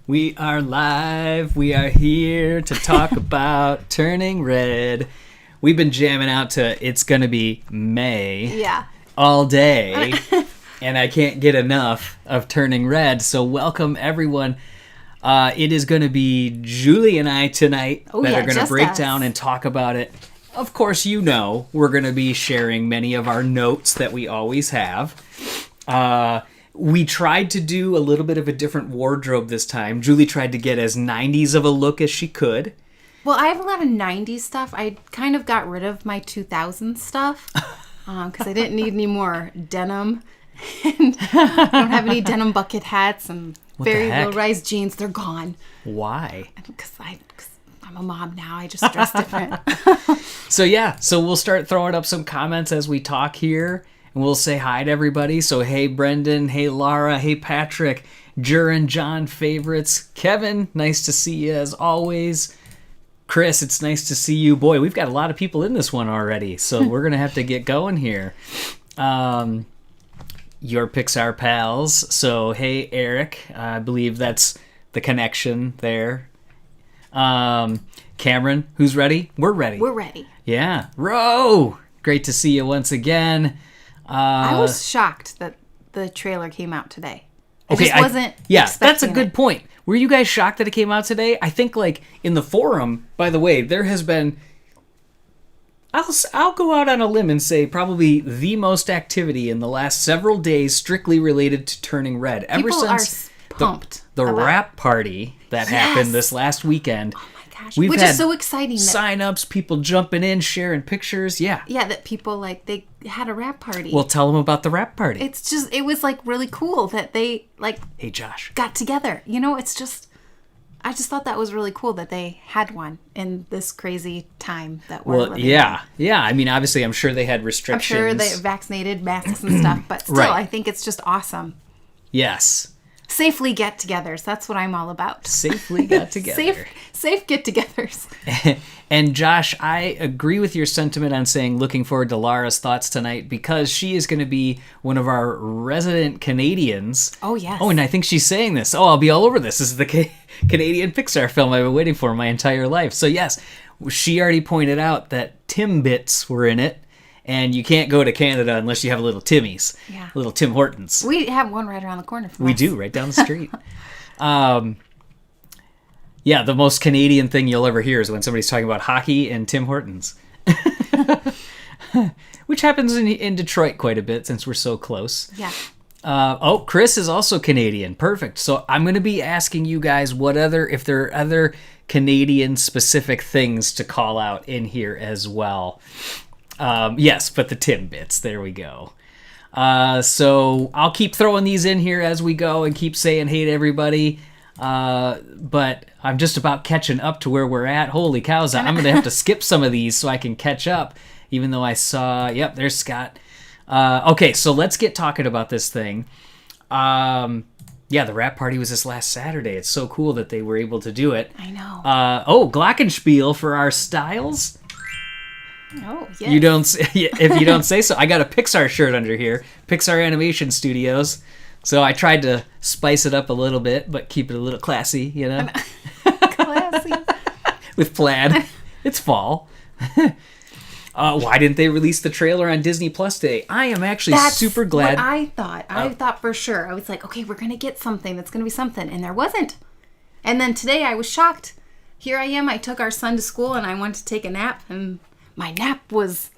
We are live. We are here to talk about Turning Red. We've been jamming out to It's Gonna Be May all day, and I can't get enough of Turning Red. So welcome, everyone. It is going to be Julie and I tonight that are going to break down and talk about it. Of course, you know we're going to be sharing many of our notes that we always have. We tried to do a little bit of a different wardrobe this time. Julie tried to get as 90s of a look as she could. Well, I have a lot of 90s stuff. I kind of got rid of my 2000s stuff because I didn't need any more denim. And I don't have any denim bucket hats and very low-rise jeans. They're gone. Why? Because I'm a mom now. I just dress different. So we'll start throwing up some comments as we talk here. And we'll say hi to everybody. So, hey, Brendan. Hey, Laura. Hey, Patrick. Jurin, John, favorites. Kevin, nice to see you as always. Chris, it's nice to see you. Boy, we've got a lot of people in this one already. So, we're going to have to get going here. Your Pixar pals. So, hey, Eric. I believe that's the connection there. Cameron, who's ready? We're ready. We're ready. Yeah. Ro! Great to see you once again. I was shocked that the trailer came out today. I wasn't that's a good point. Were you guys shocked that it came out today? I think, like, in the forum, by the way, there has been... I'll go out on a limb and say probably the most activity in the last several days strictly related to Turning Red. Ever since pumped the wrap party that happened this last weekend. Oh my gosh. We've Which had is so exciting. Sign-ups, people jumping in, sharing pictures. Yeah. Yeah, that people, like, they had a wrap party. Well, tell them about the wrap party. It was, like, really cool that they, like... Hey, Josh. ...got together. You know, it's just... I just thought that was really cool that they had one in this crazy time that we're living in. Yeah. I mean, obviously, I'm sure they had restrictions. I'm sure they vaccinated, masks and stuff, but still, I think it's just awesome. Yes. Safely get-togethers. That's what I'm all about. Safely got together. Safe get-togethers. And Josh, I agree with your sentiment on saying looking forward to Lara's thoughts tonight because she is going to be one of our resident Canadians. Oh, yes. Oh, and I think she's saying this. Oh, I'll be all over this. This is the Canadian Pixar film I've been waiting for my entire life. So, yes, she already pointed out that Timbits were in it. And you can't go to Canada unless you have a little Timmy's. Yeah. A little Tim Hortons. We have one right around the corner from us. We do, right down the street. Yeah, the most Canadian thing you'll ever hear is when somebody's talking about hockey and Tim Hortons. Which happens in Detroit quite a bit since we're so close. Yeah. Chris is also Canadian. Perfect. So I'm going to be asking you guys if there are other Canadian-specific things to call out in here as well. Yes, but the Timbits. There we go. So I'll keep throwing these in here as we go and keep saying hey to everybody. But I'm just about catching up to where we're at. Holy cows, I'm going to have to skip some of these so I can catch up, even though I saw... Yep, there's Scott. Okay, so let's get talking about this thing. Yeah, the wrap party was this last Saturday. It's so cool that they were able to do it. I know. Glockenspiel for our styles. Oh, yes. You don't, if you don't say so. I got a Pixar shirt under here. Pixar Animation Studios. So I tried to spice it up a little bit, but keep it a little classy, you know? Classy. With plaid. It's fall. Why didn't they release the trailer on Disney Plus today? I am actually super glad. What I thought. I thought for sure. I was like, okay, we're going to get something. That's going to be something. And there wasn't. And then today I was shocked. Here I am. I took our son to school and I went to take a nap. And my nap was...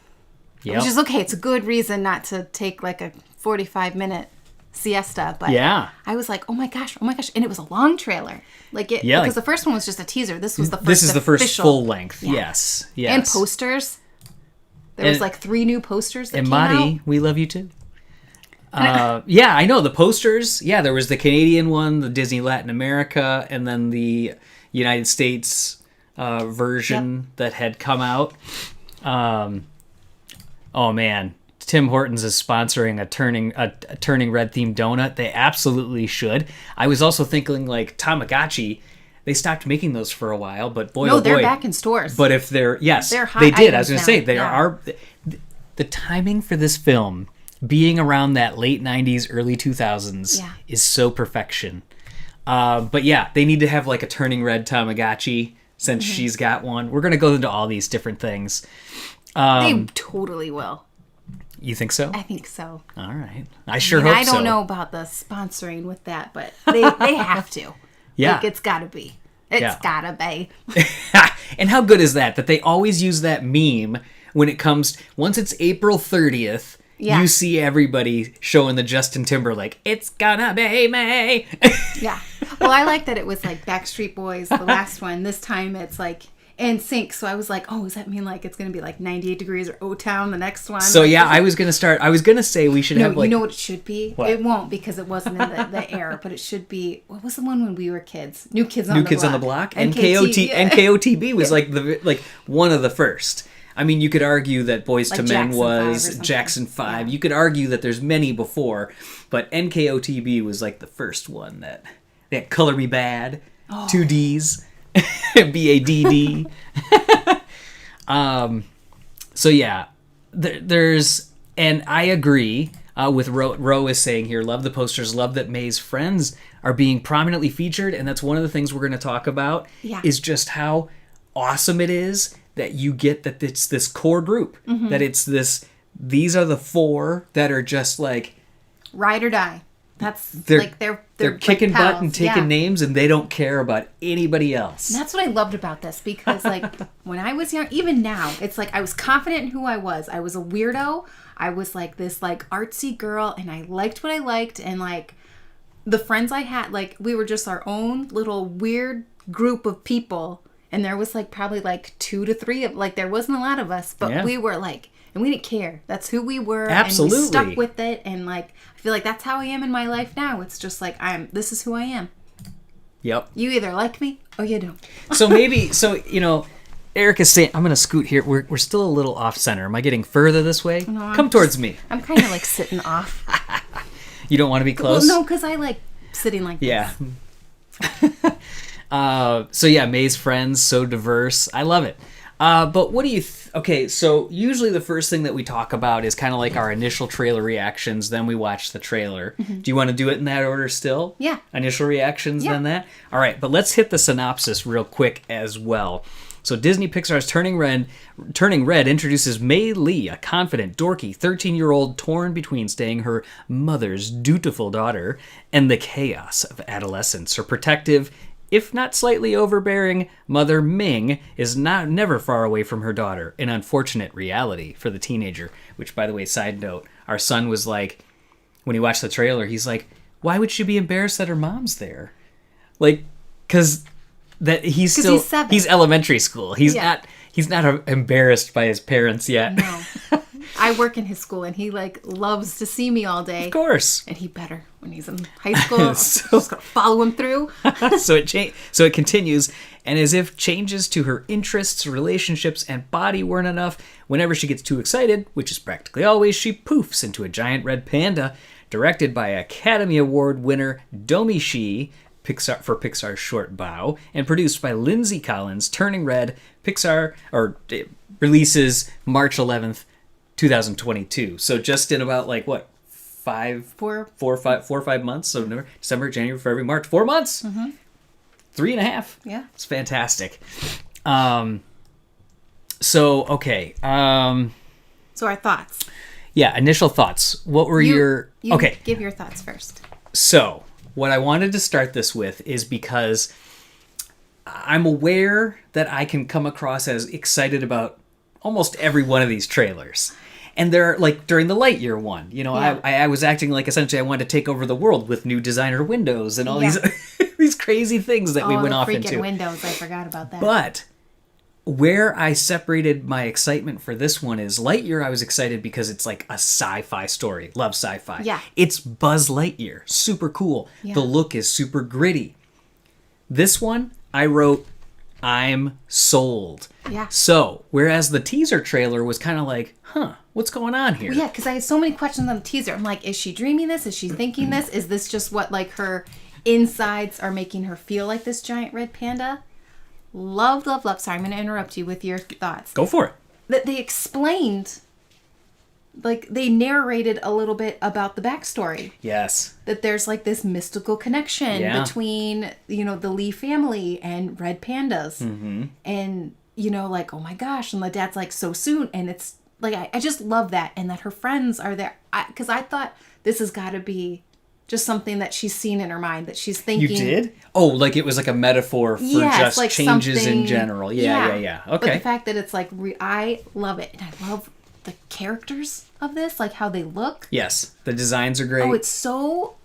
Yep. Which is okay. It's a good reason not to take like a 45-minute siesta. But yeah. I was like, oh my gosh. And it was a long trailer. Because the first one was just a teaser. This was the first full length. Yeah. Yes. And posters. There was like 3 new posters that came out. And Madi, we love you too. Yeah, I know. The posters. Yeah, there was the Canadian one, the Disney Latin America, and then the United States version that had come out. Oh, man. Tim Hortons is sponsoring a Turning Red themed donut. They absolutely should. I was also thinking like Tamagotchi. They stopped making those for a while, but they're back in stores. But if they're hot they did. I was going to say they are. The timing for this film being around that late 90s, early 2000s is so perfection. But yeah, they need to have like a turning red Tamagotchi since she's got one. We're going to go into all these different things. They totally will. You think so? I think so. All right. I sure hope so. I don't know about the sponsoring with that, but they have to. Yeah. Like, it's got to be. It's gotta be. And how good is that they always use that meme when it comes, once it's April 30th, you see everybody showing the Justin Timberlake, it's gonna be May. Yeah. Well, I like that it was like Backstreet Boys, the last one. This time it's like NSYNC. So I was like, oh, does that mean like it's gonna be like 98 Degrees or O-Town the next one? So like, yeah, I was gonna say we should have like... You know what it should be? What? It won't because it wasn't in the era, but it should be, what was the one when we were kids? New Kids on the Block. NKOTB was like one of the first. I mean, you could argue that Boyz II Men was, Jackson 5. Yeah. You could argue that there's many before, but NKOTB was like the first one that Color Me Bad, 2 Ds, BADD. So yeah, there's, and I agree with Ro is saying here, love the posters, love that May's friends are being prominently featured, and that's one of the things we're going to talk about, is just how awesome it is that you get that it's this core group, that it's this, these are the 4 that are just like ride or die. That's they're kicking like butt and taking names, and they don't care about anybody else. And that's what I loved about this, because like when I was young, even now, it's like I was confident in who I was. I was a weirdo. I was like this like artsy girl, and I liked what I liked, and like the friends I had, like we were just our own little weird group of people. And there was like probably like 2 to 3 of, like there wasn't a lot of us, but we were like, and we didn't care. That's who we were. Absolutely. And we stuck with it. And like, I feel like that's how I am in my life now. It's just like, this is who I am. Yep. You either like me or you don't. So Eric is saying, I'm going to scoot here. We're still a little off center. Am I getting further this way? No, come towards me. I'm kind of like sitting off. You don't want to be close? Well, no, because I like sitting like this. Yeah. So yeah, May's friends, so diverse. I love it. But what do you... okay, so usually the first thing that we talk about is kind of like our initial trailer reactions, then we watch the trailer. Do you want to do it in that order still? Yeah. Initial reactions, then that? All right, but let's hit the synopsis real quick as well. So Disney Pixar's Turning Red introduces May Lee, a confident, dorky 13-year-old torn between staying her mother's dutiful daughter and the chaos of adolescence. Her protective, if not slightly overbearing, mother Ming is never far away from her daughter, an unfortunate reality for the teenager. Which, by the way, side note, our son was like, when he watched the trailer, he's like, why would she be embarrassed that her mom's there? Like, because that he's 7. He's elementary school. He's not embarrassed by his parents yet. No. I work in his school, and he like loves to see me all day. Of course. And he better when he's in high school. I'm just gonna follow him through. So it continues, and as if changes to her interests, relationships, and body weren't enough, whenever she gets too excited, which is practically always, she poofs into a giant red panda. Directed by Academy Award winner Domi Shi for Pixar's Short Bow, and produced by Lindsay Collins, Turning Red, releases March 11th. 2022. So just in about like what, 4 or 5 months. So November, December, January, February, March, 4 months. 3.5. Yeah, it's fantastic. So okay. So our thoughts. Yeah, initial thoughts. What were your? Okay, give your thoughts first. So what I wanted to start this with is because I'm aware that I can come across as excited about almost every one of these trailers. And they're like during the Lightyear one, I was acting like essentially I wanted to take over the world with new designer windows and all these these crazy things that we went off into. Freaking windows, I forgot about that. But where I separated my excitement for this one is Lightyear. I was excited because it's like a sci-fi story. Love sci-fi. Yeah. It's Buzz Lightyear. Super cool. Yeah. The look is super gritty. This one, I wrote, I'm sold. Yeah. So, whereas the teaser trailer was kind of like, what's going on here? Well, yeah, because I had so many questions on the teaser. I'm like, is she dreaming this? Is she thinking this? Is this just what like her insides are making her feel like this giant red panda? Love. Sorry, I'm going to interrupt you with your thoughts. Go for it. That they explained like they narrated a little bit about the backstory. Yes. That there's like this mystical connection between, the Lee family and red pandas. Mm-hmm. And, like, oh my gosh. And the dad's like, so soon. And it's like, I just love that. And that her friends are there. Because I thought this has got to be just something that she's seen in her mind, that she's thinking. You did? Oh, like it was like a metaphor for just like changes in general. Yeah. Okay. But the fact that it's like, I love it. And I love the characters of this, like how they look. Yes. The designs are great. Oh, it's so...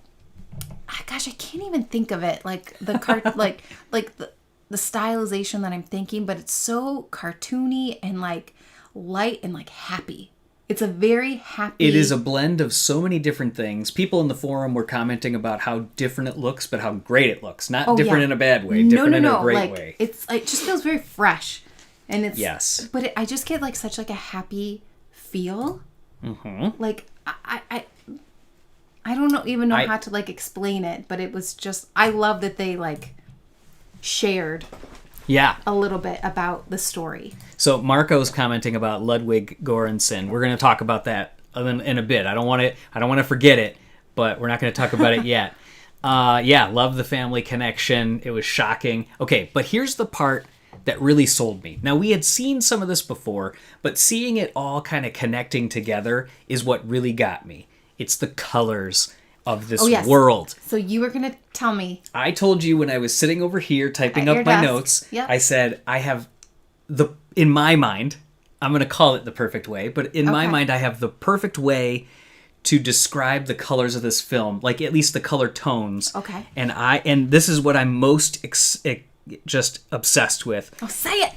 Gosh, I can't even think of it. Like the like the stylization that I'm thinking, but it's so cartoony and like light and like happy. It's a very happy... It is a blend of so many different things. People in the forum were commenting about how different it looks, but how great it looks. Not different in a bad way, different in a great way. It just feels very fresh. And it's... Yes. But I just get like such like a happy feel. Mm-hmm. Like, I don't even know how to like explain it, but it was just... I love that they like shared... a little bit about the story. So Marco's commenting about Ludwig Göransson. We're going to talk about that in a bit. I don't want to forget it, but we're not going to talk about it yet. Love the family connection. It was shocking. Okay, but here's the part that really sold me. Now, we had seen some of this before, but seeing it all kind of connecting together is what really got me. It's the colors of this world. So you were going to tell me. I told you when I was sitting over here typing up my notes, I said I have in my mind, I'm going to call it the perfect way, but in my mind I have the perfect way to describe the colors of this film, like at least the color tones. Okay. And this is what I'm most just obsessed with. Oh, say it.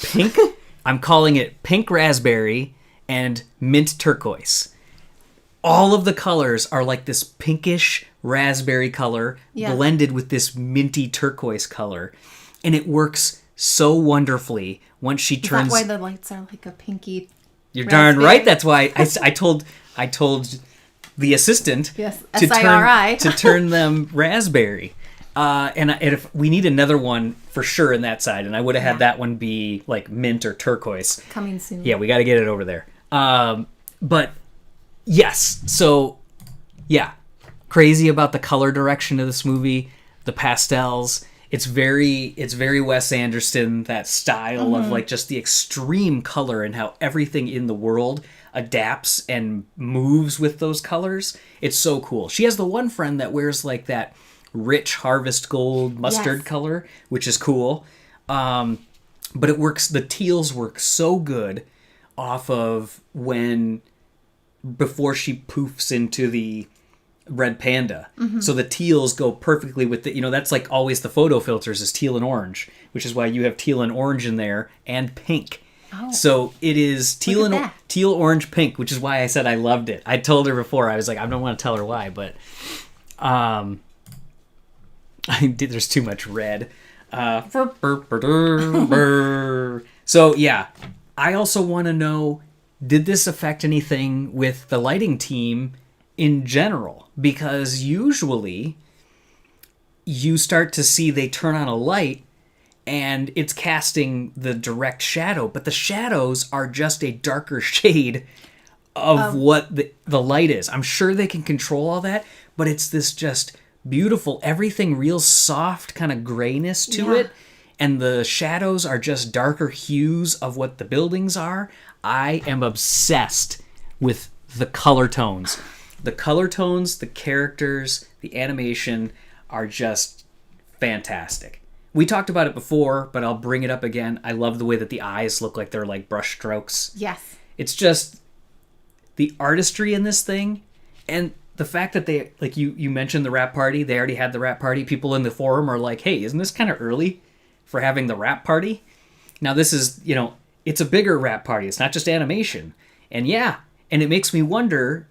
Pink. I'm calling it pink raspberry and mint turquoise. All of the colors are like this pinkish raspberry color blended with this minty turquoise color. And it works so wonderfully once she turns... Is that why the lights are like a pinky You're raspberry? darn right. That's why I told the assistant to turn them raspberry. And if we need another one for sure in that side. And I would have had that one be like mint or turquoise. Coming soon. Yeah, we got to get it over there. But... Yes. So, yeah. Crazy about the color direction of this movie, the pastels. It's very Wes Anderson, that style of like just the extreme color and how everything in the world adapts and moves with those colors. It's so cool. She has the one friend that wears like that rich harvest gold mustard color, which is cool. But it works. The teals work so good off of before she poofs into the red panda. Mm-hmm. So the teals go perfectly with that's like always the photo filters is teal and orange, which is why you have teal and orange in there and pink. Oh. So it is teal, orange, pink, which is why I said I loved it. I told her before, I was like, I don't want to tell her why, but there's too much red. So yeah, I also want to know, did this affect anything with the lighting team in general? Because usually you start to see they turn on a light and it's casting the direct shadow, but the shadows are just a darker shade of what the light is. I'm sure they can control all that, but it's this just beautiful, everything real soft kind of grayness to it. And the shadows are just darker hues of what the buildings are. I am obsessed with the color tones. The color tones, the characters, the animation are just fantastic. We talked about it before, but I'll bring it up again. I love the way that the eyes look like they're like brush strokes. Yes. It's just the artistry in this thing, and the fact that they, like you mentioned the wrap party, they already had the wrap party. People in the forum are like, hey, isn't this kind of early for having the wrap party? Now this is, it's a bigger wrap party. It's not just animation. And and it makes me wonder,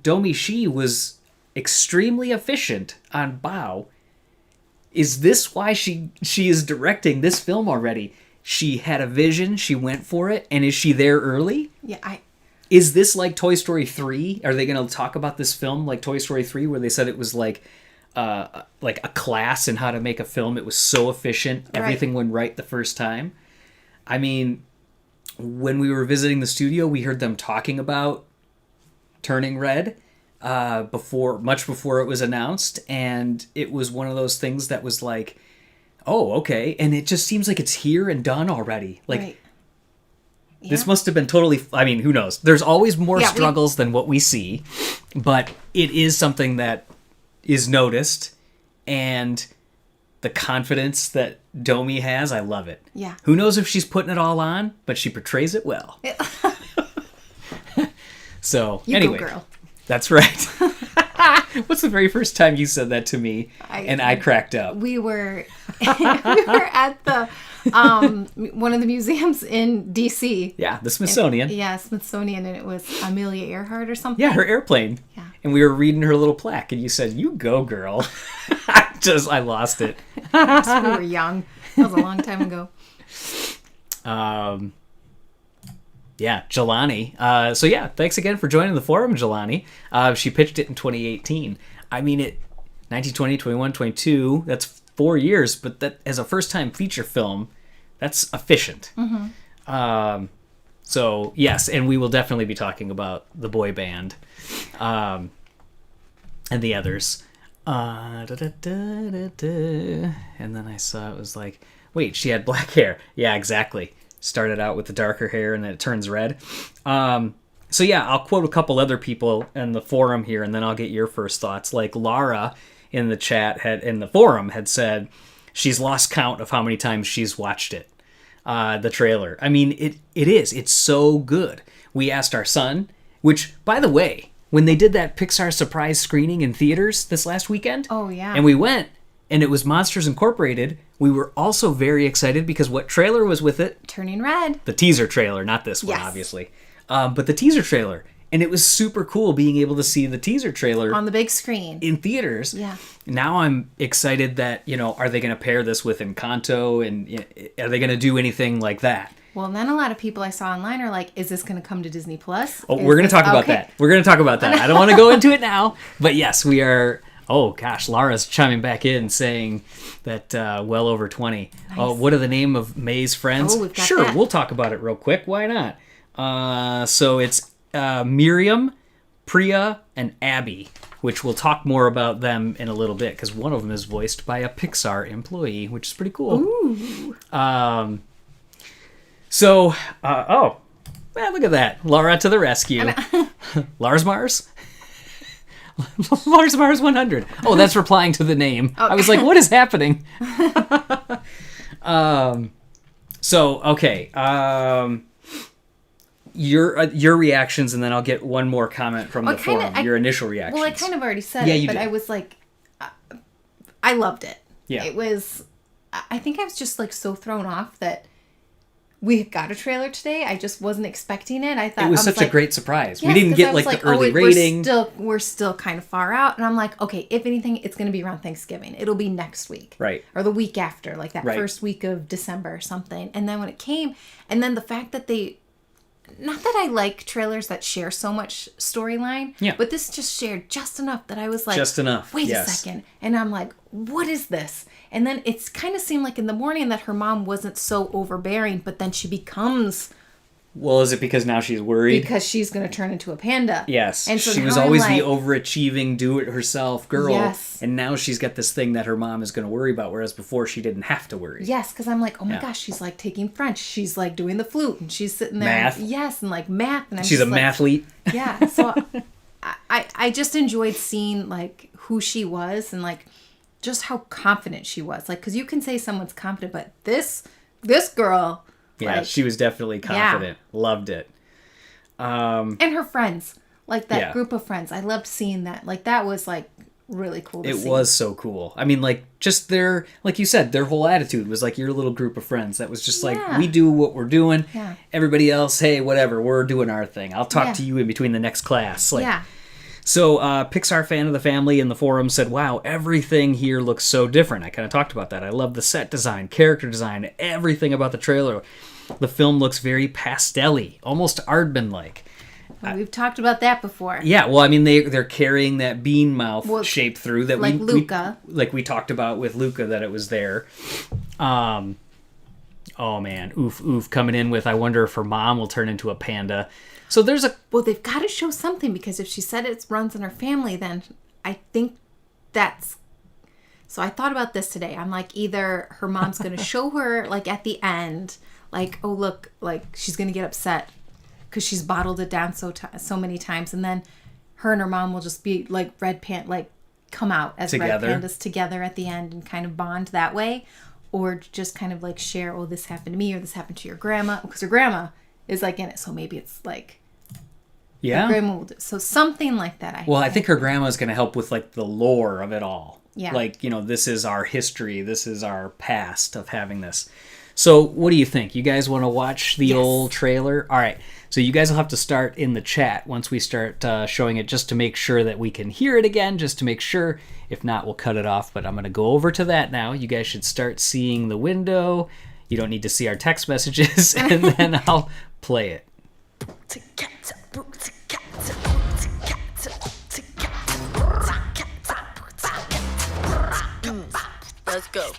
Domi Shi was extremely efficient on Bao. Is this why she is directing this film already? She had a vision, she went for it, and is she there early? Yeah, Is this like Toy Story 3? Are they going to talk about this film like Toy Story 3, where they said it was like a class in how to make a film? It was so efficient. Everything went right the first time. I mean, when we were visiting the studio, we heard them talking about turning red much before it was announced, and it was one of those things that was like, oh, okay, and it just seems like it's here and done already. Like, Right. Yeah. this must have been totally... I mean, who knows? There's always more struggles than what we see, but it is something that is noticed, and the confidence that Domi has, I love it. Yeah. Who knows if she's putting it all on, but she portrays it well. So, You anyway. go, girl. That's right. What's the very first time you said that to me and I cracked up? We were at the one of the museums in DC. Yeah, the Smithsonian. Yeah, Smithsonian, and it was Amelia Earhart or something. Yeah, her airplane. Yeah. And we were reading her little plaque, and you said, "You go, girl." I lost it. We were young. That was a long time ago. Yeah, Jelani. So yeah, thanks again for joining the forum, Jelani. She pitched it in 2018. I mean, 19, 20, 21, 22, that's 4 years, but that as a first-time feature film, that's efficient. Mm-hmm. So yes, and we will definitely be talking about the boy band and the others. And then I saw it was like, wait, she had black hair. Yeah, exactly. Started out with the darker hair and then it turns red. So yeah, I'll quote a couple other people in the forum here, and then I'll get your first thoughts. Like Laura in the chat in the forum had said she's lost count of how many times she's watched it. The trailer. I mean, it's so good. We asked our son, which, by the way, when they did that Pixar surprise screening in theaters this last weekend, Oh, yeah. and we went, and it was Monsters Incorporated, we were also very excited because what trailer was with it? Turning red. The teaser trailer, not this one, Yes. obviously. But the teaser trailer. And it was super cool being able to see the teaser trailer On the big screen. in theaters. Yeah. Now I'm excited that, are they going to pair this with Encanto, and are they going to do anything like that? Well, and then a lot of people I saw online are like, is this going to come to Disney Plus? Oh, we're going to talk about okay. that. We're going to talk about that. I don't want to go into it now. But yes, we are... Oh, gosh, Laura's chiming back in saying that well over 20. Nice. Oh, what are the name of May's friends? Oh, we've got Sure, that. We'll talk about it real quick. Why not? So it's Miriam, Priya, and Abby, which we'll talk more about them in a little bit, because one of them is voiced by a Pixar employee, which is pretty cool. Ooh. Well, look at that. Laura to the rescue. Lars Mars? Lars Mars 100. Oh, that's replying to the name. Okay. I was like, what is happening? Your reactions, and then I'll get one more comment from the forum. Your initial reactions. Well, I kind of already said Yeah, it, you but did. I was like, I loved it. Yeah. It was, I think I was just like so thrown off that we got a trailer today. I just wasn't expecting it. I thought It was I such a great surprise. Yes, we didn't 'cause get I was like the early oh, rating. We're still kind of far out. And I'm like, okay, if anything, it's going to be around Thanksgiving. It'll be next week. Right. Or the week after, like that Right. first week of December or something. And then when it came, and then the fact that not that I like trailers that share so much storyline, Yeah. but this just shared just enough that I was like, Just enough, wait yes. a second. And I'm like, what is this? And then it's kind of seemed like in the morning that her mom wasn't so overbearing, but then she becomes... Well, is it because now she's worried? Because she's going to turn into a panda. Yes. And so she now was I'm always like, the overachieving, do-it-herself girl. Yes. And now she's got this thing that her mom is going to worry about, whereas before she didn't have to worry. Yes, because I'm like, oh my Yeah. gosh, she's like taking French. She's like doing the flute, and she's sitting there. Math. Yes, and like math. And I'm She's a just like, mathlete. Yeah, so I just enjoyed seeing like who she was and like just how confident she was. Like, because you can say someone's confident, but this girl, Yeah, like, she was definitely confident. Loved it. and her friends, like that Yeah. group of friends. I loved seeing that. Like that was like really cool to It see. was so cool. I mean, like, just their, like you said, their whole attitude was like your little group of friends. That was just like, Yeah. we do what we're doing. Yeah. Everybody else, hey, whatever, we're doing our thing. I'll talk Yeah. to you in between the next class. Like, Yeah. So, Pixar fan of the family in the forum said, wow, everything here looks so different. I kind of talked about that. I love the set design, character design, everything about the trailer. The film looks very pastel-y, almost Aardman-like. Well, we've talked about that before. Yeah, well, I mean, they're carrying that bean mouth Well, shape through that like Luca. like we talked about with Luca, that it was there. Oh man, oof, coming in with, I wonder if her mom will turn into a panda. So there's a... Well, they've got to show something, because if she said it runs in her family, then I think that's... So I thought about this today. I'm like, either her mom's going to show her, like, at the end, like, oh, look, like, she's going to get upset because she's bottled it down so many times, and then her and her mom will just be, like, come out as together. red pandas together at the end and kind of bond that way, or just kind of, like, share, oh, this happened to me, or this happened to your grandma, because her grandma is, like, in it, so maybe it's, like... Yeah. Her grandma will do. So something like that. I think her grandma's going to help with, like, the lore of it all. Yeah. Like, this is our history. This is our past of having this. So what do you think? You guys want to watch the old trailer? All right. So you guys will have to start in the chat once we start showing it, just to make sure that we can hear it again, just to make sure. If not, we'll cut it off. But I'm going to go over to that now. You guys should start seeing the window. You don't need to see our text messages. And then I'll play it. Let's go.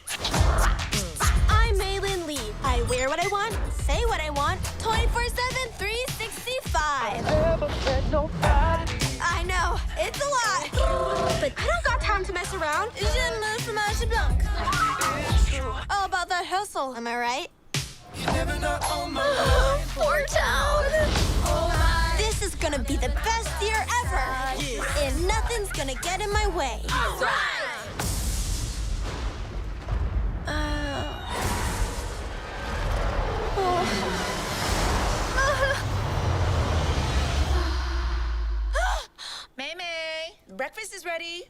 I'm Maylin Lee. I wear what I want, say what I want, 24/7, 365. I know, it's a lot. But I don't got time to mess around. Je me fromage blanc. All about that hustle, am I right? Poor town. This is gonna be the best year ever. And nothing's gonna get in my way. May, breakfast is ready.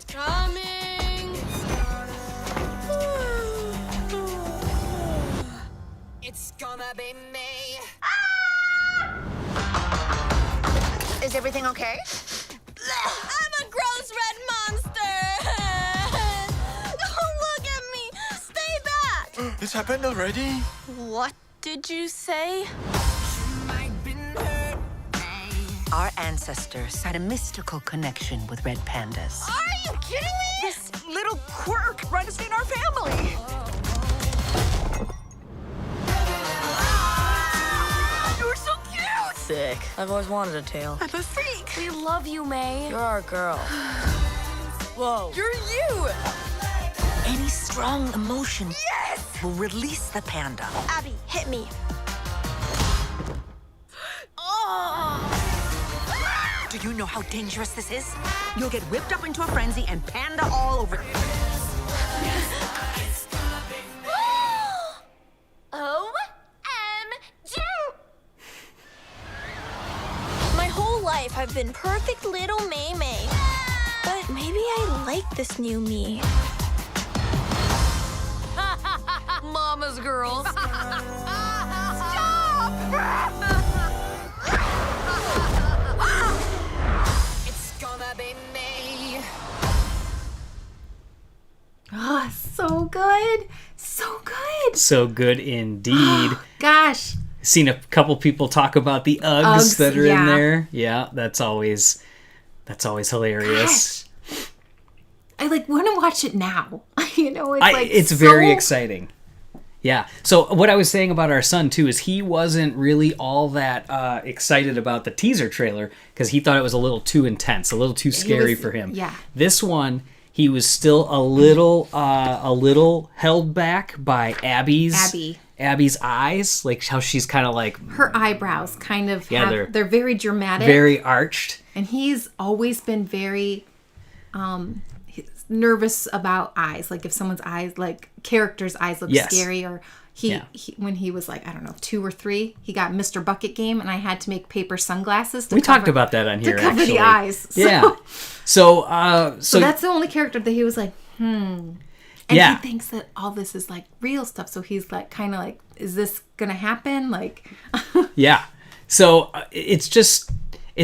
Coming. It's gonna be me. Is everything okay? I'm a gross red monster. Don't look at me. Stay back. It's happened already? What did you say? Our ancestors had a mystical connection with red pandas. Are you kidding me? This little quirk runs in our family. You're so cute. Sick. I've always wanted a tail. I'm a freak. We love you, May. You're our girl. Whoa. You're you. Any strong emotion Yes. will release the panda. Abby, hit me. Do you know how dangerous this is? You'll get whipped up into a frenzy and panda all over. OMG! My whole life I've been perfect little May May. But maybe I like this new me. Mama's girls. It's gonna be me. Oh, so good. So good. So good indeed. Gosh. Seen a couple people talk about the Uggs, Uggs, that are yeah. in there. Yeah, that's always hilarious. Gosh. I want to watch it now. It's very exciting. Yeah. So what I was saying about our son too is he wasn't really all that excited about the teaser trailer because he thought it was a little too intense, a little too scary for him. Yeah. This one, he was still a little held back by Abby's eyes, like how she's kind of like her eyebrows kind of they're very dramatic, very arched, and he's always been very nervous about eyes, like if someone's eyes, like characters' eyes look scary, or he when he was like, I don't know, 2 or 3, he got Mr. Bucket Game, and I had to make paper sunglasses to talked about that on here to cover actually. the eyes. So that's the only character that he was like, And he thinks that all this is like real stuff, so he's like kind of like, is this gonna happen? Like yeah. So it's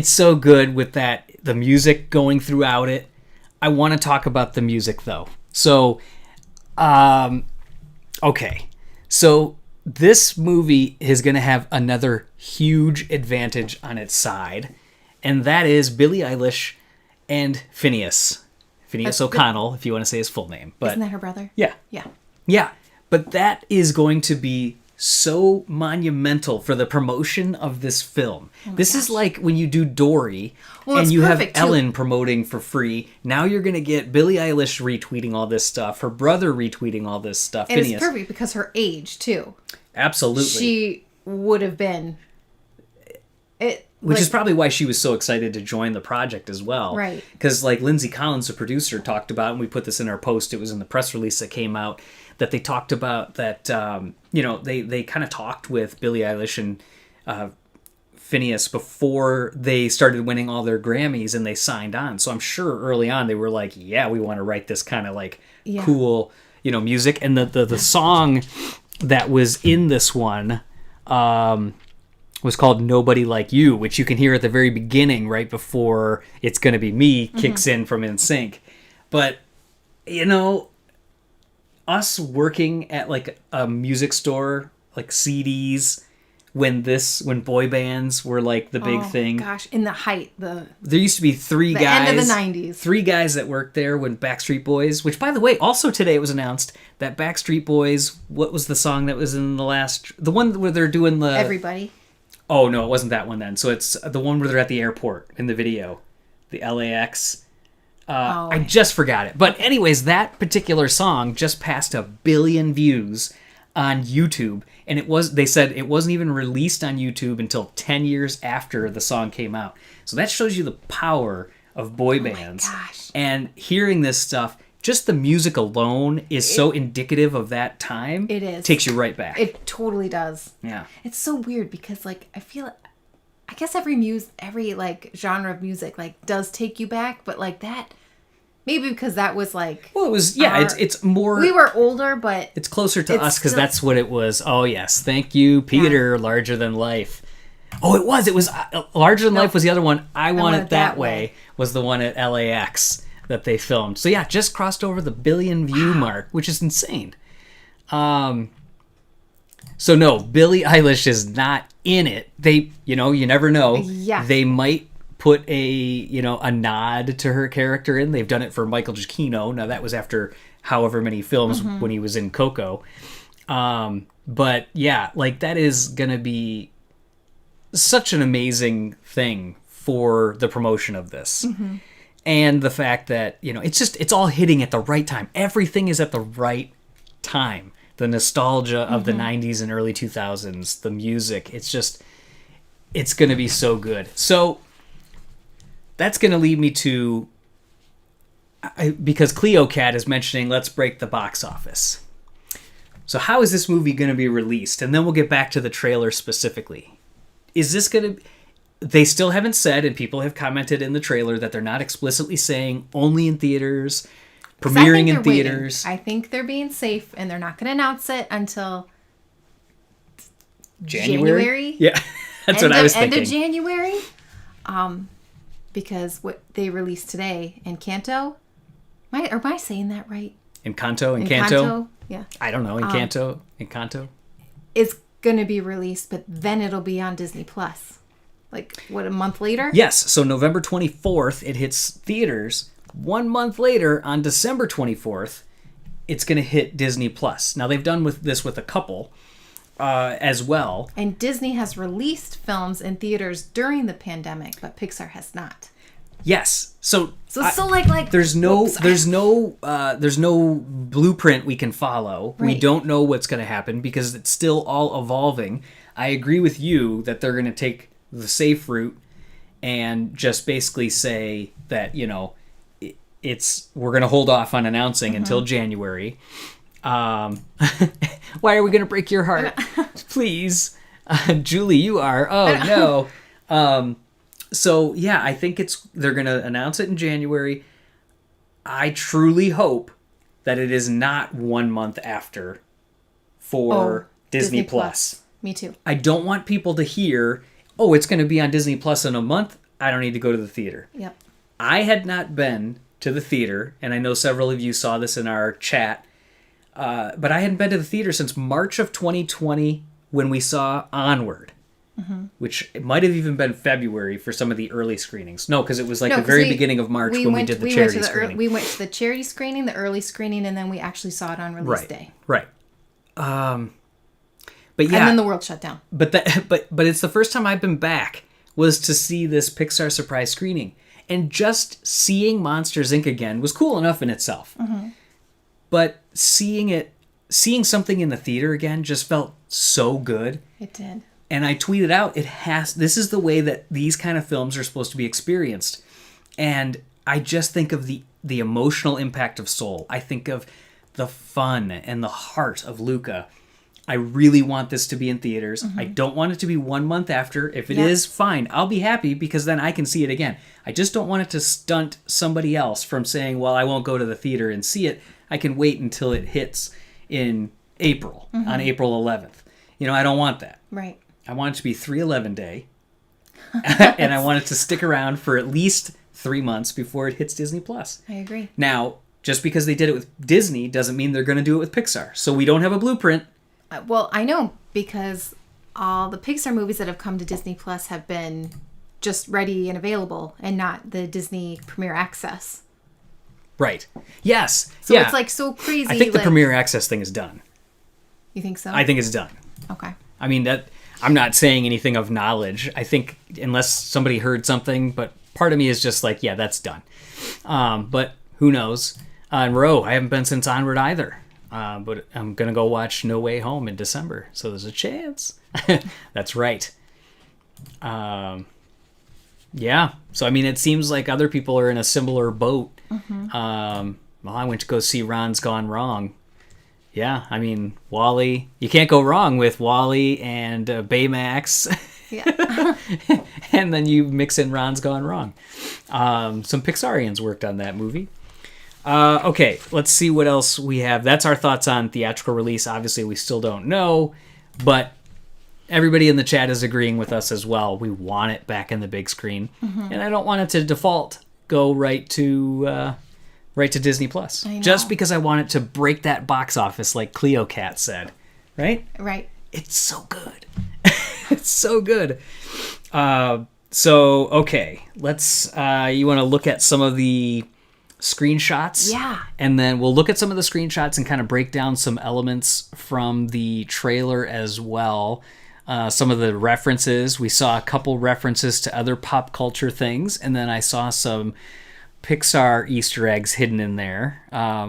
so good with that, the music going throughout it. I want to talk about the music though. So, okay. So this movie is going to have another huge advantage on its side, and that is Billie Eilish and Phineas O'Connell, if you want to say his full name. But isn't that her brother? Yeah. Yeah. Yeah. But that is going to be so monumental for the promotion of this film. This is like when you do Dory and it's you have perfect, too. Ellen promoting for free. Now you're going to get Billie Eilish retweeting all this stuff, her brother retweeting all this stuff. And Phineas. it's perfect because her age, too. Absolutely. She would have been... Which is probably why she was so excited to join the project as well. Right. Because like Lindsay Collins, the producer, talked about, and we put this in our post, it was in the press release that came out, that they talked about that, they kind of talked with Billie Eilish and Phineas before they started winning all their Grammys and they signed on. So I'm sure early on they were like, yeah, we want to write this kind of like cool, music. And the song that was in this one, was called Nobody Like You, which you can hear at the very beginning right before It's Gonna Be Me kicks in from NSYNC. But, us working at like a music store, like CDs, when boy bands were like the big thing. Gosh, in the height, There used to be three the guys. end of the 90s. Three guys that worked there when Backstreet Boys, which by the way, also today it was announced that Backstreet Boys, what was the song that was in the one where they're doing the... Everybody. Oh, no, it wasn't that one then. So it's the one where they're at the airport in the video. The LAX. I just forgot it. But anyways, that particular song just passed 1 billion views on YouTube. And they said it wasn't even released on YouTube until 10 years after the song came out. So that shows you the power of boy bands. My gosh. And hearing this stuff, just the music alone is so indicative of that time. It is. Takes you right back. It totally does. Yeah. It's so weird because I feel I guess every like genre of music like does take you back, but like that maybe because that was like well, it was it's more we were older, but it's closer to us because still... that's what it was. Oh yes, thank you, Peter. Larger Than Life. Oh, it was Larger Than Life was the other one. I Want It That Way was the one at LAX that they filmed. So yeah, just crossed over the 1 billion view mark, which is insane. So no, Billie Eilish is not in it. They, you never know. Yeah. They might put a nod to her character in. They've done it for Michael Giacchino. Now that was after however many films when he was in Coco. But yeah, like that is gonna be such an amazing thing for the promotion of this. And the fact that, it's all hitting at the right time. Everything is at the right time. The nostalgia of the 90s and early 2000s, the music, it's going to be so good. So that's going to lead me to, because Cleo Cat is mentioning, let's break the box office. So how is this movie going to be released? And then we'll get back to the trailer specifically. Is this going to... They still haven't said, and people have commented in the trailer, that they're not explicitly saying only in theaters, premiering in theaters. I think they're being safe, and they're not going to announce it until January? Yeah, that's what I was thinking. End of January, because what they released today, Encanto, am I saying that right? Encanto? Yeah. I don't know, Encanto? Is going to be released, but then it'll be on Disney Plus. Like, what, a month later? Yes, so November 24th, it hits theaters. 1 month later, on December 24th, it's going to hit Disney Plus. Now, they've done this with a couple as well. And Disney has released films in theaters during the pandemic, but Pixar has not. Yes, so like there's no blueprint we can follow. Right. We don't know what's going to happen because it's still all evolving. I agree with you that they're going to take the safe route and just basically say that we're going to hold off on announcing until January. Why are we going to break your heart? Please. Julie, you are. Oh no. So yeah, I think they're going to announce it in January. I truly hope that it is not 1 month after for Disney Plus. Me too. I don't want people to hear, it's going to be on Disney Plus in a month. I don't need to go to the theater. Yep. I had not been to the theater, and I know several of you saw this in our chat, but I hadn't been to the theater since March of 2020 when we saw Onward, which it might have even been February for some of the early screenings. No, because it was the very beginning of March when we did the charity screening. We went to the charity screening, the early screening, and then we actually saw it on release day. Right. But yeah, And then the world shut down. but it's the first time I've been back was to see this Pixar surprise screening. And just seeing Monsters, Inc. again was cool enough in itself. But seeing something in the theater again just felt so good. It did. And I tweeted out, this is the way that these kind of films are supposed to be experienced. And I just think of the emotional impact of Soul. I think of the fun and the heart of Luca. I really want this to be in theaters. I don't want it to be 1 month after. If it is, fine. I'll be happy because then I can see it again. I just don't want it to stunt somebody else from saying, well, I won't go to the theater and see it. I can wait until it hits in April, on April 11th. I don't want that. Right. I want it to be 3/11 day. And I want it to stick around for at least 3 months before it hits Disney+. I agree. Now, just because they did it with Disney doesn't mean they're going to do it with Pixar. So we don't have a blueprint. Well, I know because all the Pixar movies that have come to Disney Plus have been just ready and available and not the Disney Premier Access. Right. Yes. So it's like so crazy. I think the Premier Access thing is done. You think so? I think it's done. Okay. I mean, that I'm not saying anything of knowledge. I think unless somebody heard something, but part of me is just like, yeah, that's done. But who knows? And Ro, I haven't been since Onward either. But I'm going to go watch No Way Home in December. So there's a chance. That's right. Yeah. So, I mean, it seems like other people are in a similar boat. Well, I went to go see Ron's Gone Wrong. Yeah. I mean, WALL-E. You can't go wrong with WALL-E and Baymax. Yeah. And then you mix in Ron's Gone Wrong. Some Pixarians worked on that movie. Okay, let's see what else we have. That's our thoughts on theatrical release. Obviously, we still don't know, but everybody in the chat is agreeing with us as well. We want it back in the big screen, and I don't want it to default go right to Disney Plus. Just because I want it to break that box office, like Cleo Cat said, right? Right. It's so good. It's so good. So okay, let's. You want to look at some of the screenshots, and then we'll look at some of the screenshots and kind of break down some elements from the trailer as well. Some of the references, we saw a couple references to other pop culture things, and then I saw some Pixar Easter eggs hidden in there.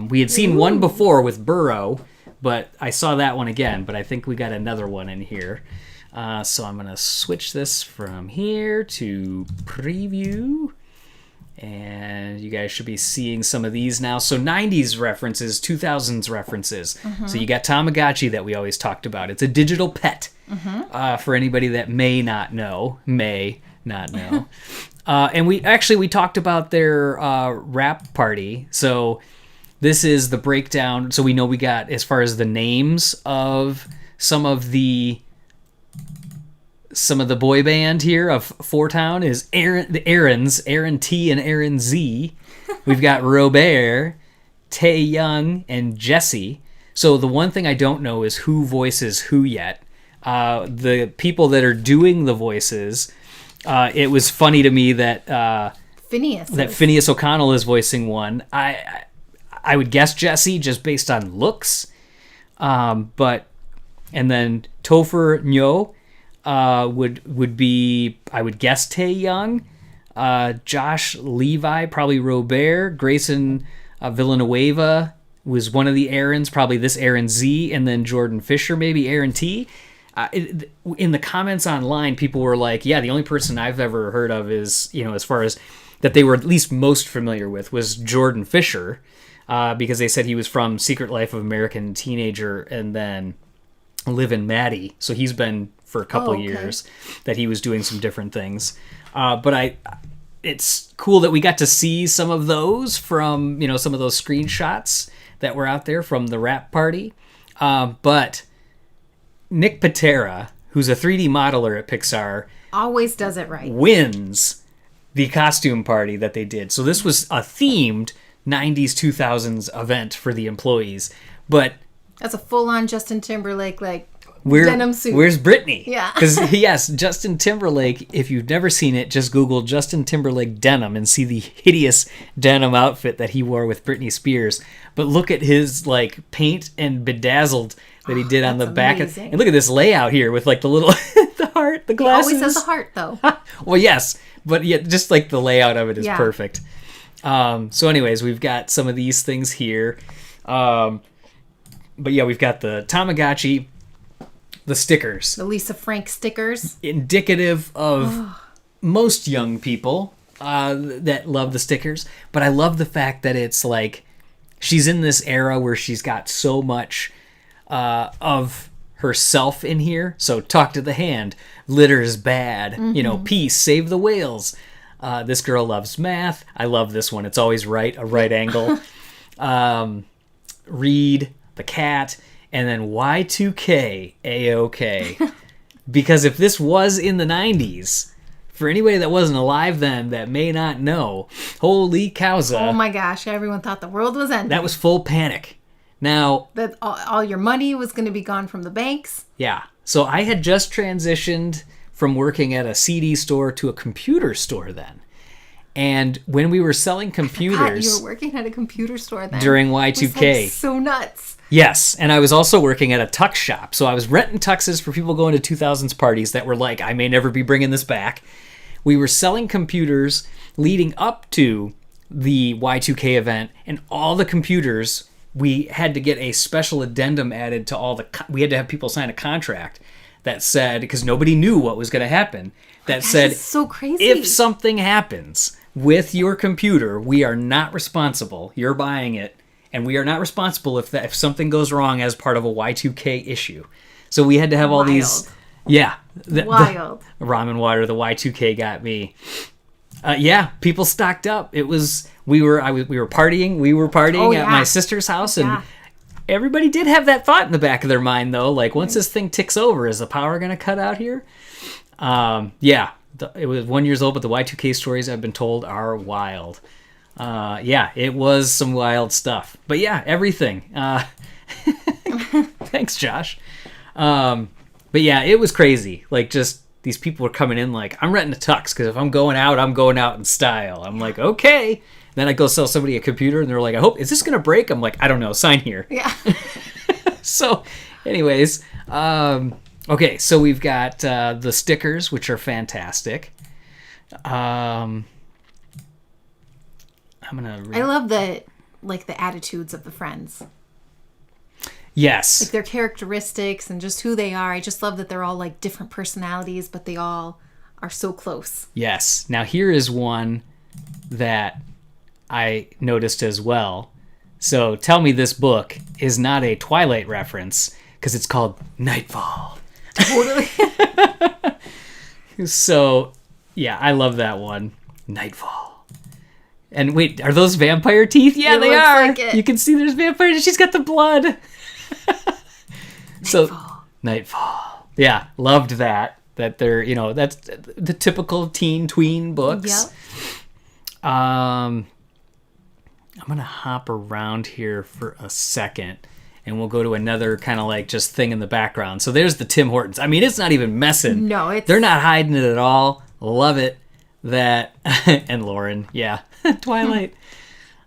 We had seen one before with Burrow, but I saw that one again, but I think we got another one in here. So I'm going to switch this from here to preview. And you guys should be seeing some of these now. So 90s references, 2000s references. So you got Tamagotchi that we always talked about. It's a digital pet for anybody that may not know. And we talked about their rap party. So this is the breakdown. So we know we got, as far as the names of some of the boy band here of Four Town is Aaron T and Aaron Z. We've got Robert, Tae Young, and Jesse. So the one thing I don't know is who voices who yet. The people that are doing the voices, it was funny to me that Phineas O'Connell is voicing one. I would guess Jesse just based on looks, and then Topher Nyo would be, I would guess, Tae Young, Josh Levi, probably Robert, Grayson Villanueva was one of the Aarons, probably this Aaron Z, and then Jordan Fisher, maybe Aaron T. In the comments online, people were like, yeah, the only person I've ever heard of is, as far as that they were at least most familiar with was Jordan Fisher, because they said he was from Secret Life of American Teenager and then Liv and Maddie. So he's been for a couple years that he was doing some different things. But it's cool that we got to see some of those from, some of those screenshots that were out there from the rap party. But Nick Patera, who's a 3D modeler at Pixar, always does it right, wins the costume party that they did. So this was a themed 90s, 2000s event for the employees. But that's a full-on Justin Timberlake, denim suit. Where's Britney? Yeah. Because, yes, Justin Timberlake, if you've never seen it, just Google Justin Timberlake denim and see the hideous denim outfit that he wore with Britney Spears. But look at his, paint and bedazzled, that he did on the that's back. amazing. And look at this layout here with like the little the heart, the He glasses. always has a heart, though. Well, yes, but yeah, just like the layout of it is Yeah. perfect. So anyways, we've got some of these things here. But yeah, we've got the Tamagotchi, the stickers, The Lisa Frank stickers. indicative of most young people that love the stickers. But I love the fact that it's like she's in this era where she's got so much of herself in here. So talk to the hand, litter is bad, you know, peace, save the whales. This girl loves math. I love this one. It's always right, a right angle. Read, the cat, and then Y2K, A-OK. Because if this was in the 90s, for anybody that wasn't alive then that may not know, holy cowza, Oh my gosh, everyone thought the world was ending. that was full panic. Now, That all your money was going to be gone from the banks. yeah. So I had just transitioned from working at a CD store to a computer store then. And when we were selling God, computers you were working at a computer store then. during It was, Y2K. like, so nuts. Yes, and I was also working at a tux shop. So I was renting tuxes for people going to 2000s parties that were like, I may never be bringing this back. We were selling computers leading up to the Y2K event, and all the computers, we had to get a special addendum added to all the... We had to have people sign a contract that said, because nobody knew what was going to happen, that said, That's so crazy. if something happens with your computer, we are not responsible. You're buying it, and we are not responsible if something goes wrong as part of a Y2K issue. So we had to have all these... Yeah. Wild. The ramen water, the Y2K got me. Yeah, people stocked up. It was... We were partying. We were partying Oh, at yeah. my sister's house, and Yeah. everybody did have that thought in the back of their mind, though. Like, once this thing ticks over, is the power going to cut out here? Yeah. It was 1 year old, but the Y2K stories I've been told are wild. Yeah, it was some wild stuff. But yeah, everything. Thanks, Josh. But yeah, it was crazy. Like, just these people were coming in like, I'm renting a tux because if I'm going out in style. I'm like, okay. Then I go sell somebody a computer and they're like, is this going to break? I'm like, I don't know. Sign here. Yeah. So, anyways, okay, so we've got the stickers, which are fantastic. I'm gonna. I love the attitudes of the friends. Yes. Like their characteristics and just who they are. I just love that they're all like different personalities, but they all are so close. Yes. Now here is one that I noticed as well. So tell me this book is not a Twilight reference because it's called Nightfall. Totally. So yeah, I love that one. Nightfall. And wait, are those vampire teeth? Yeah, It they looks are. like it. You can see there's vampires. She's got the blood. So Nightfall. Yeah, loved that. That they're, that's the typical tween books. Yep. I'm going to hop around here for a second and we'll go to another kind of like just thing in the background. So there's the Tim Hortons. I mean, it's not even messing. No, They're not hiding it at all. Love it. That and Lauren, yeah. Twilight.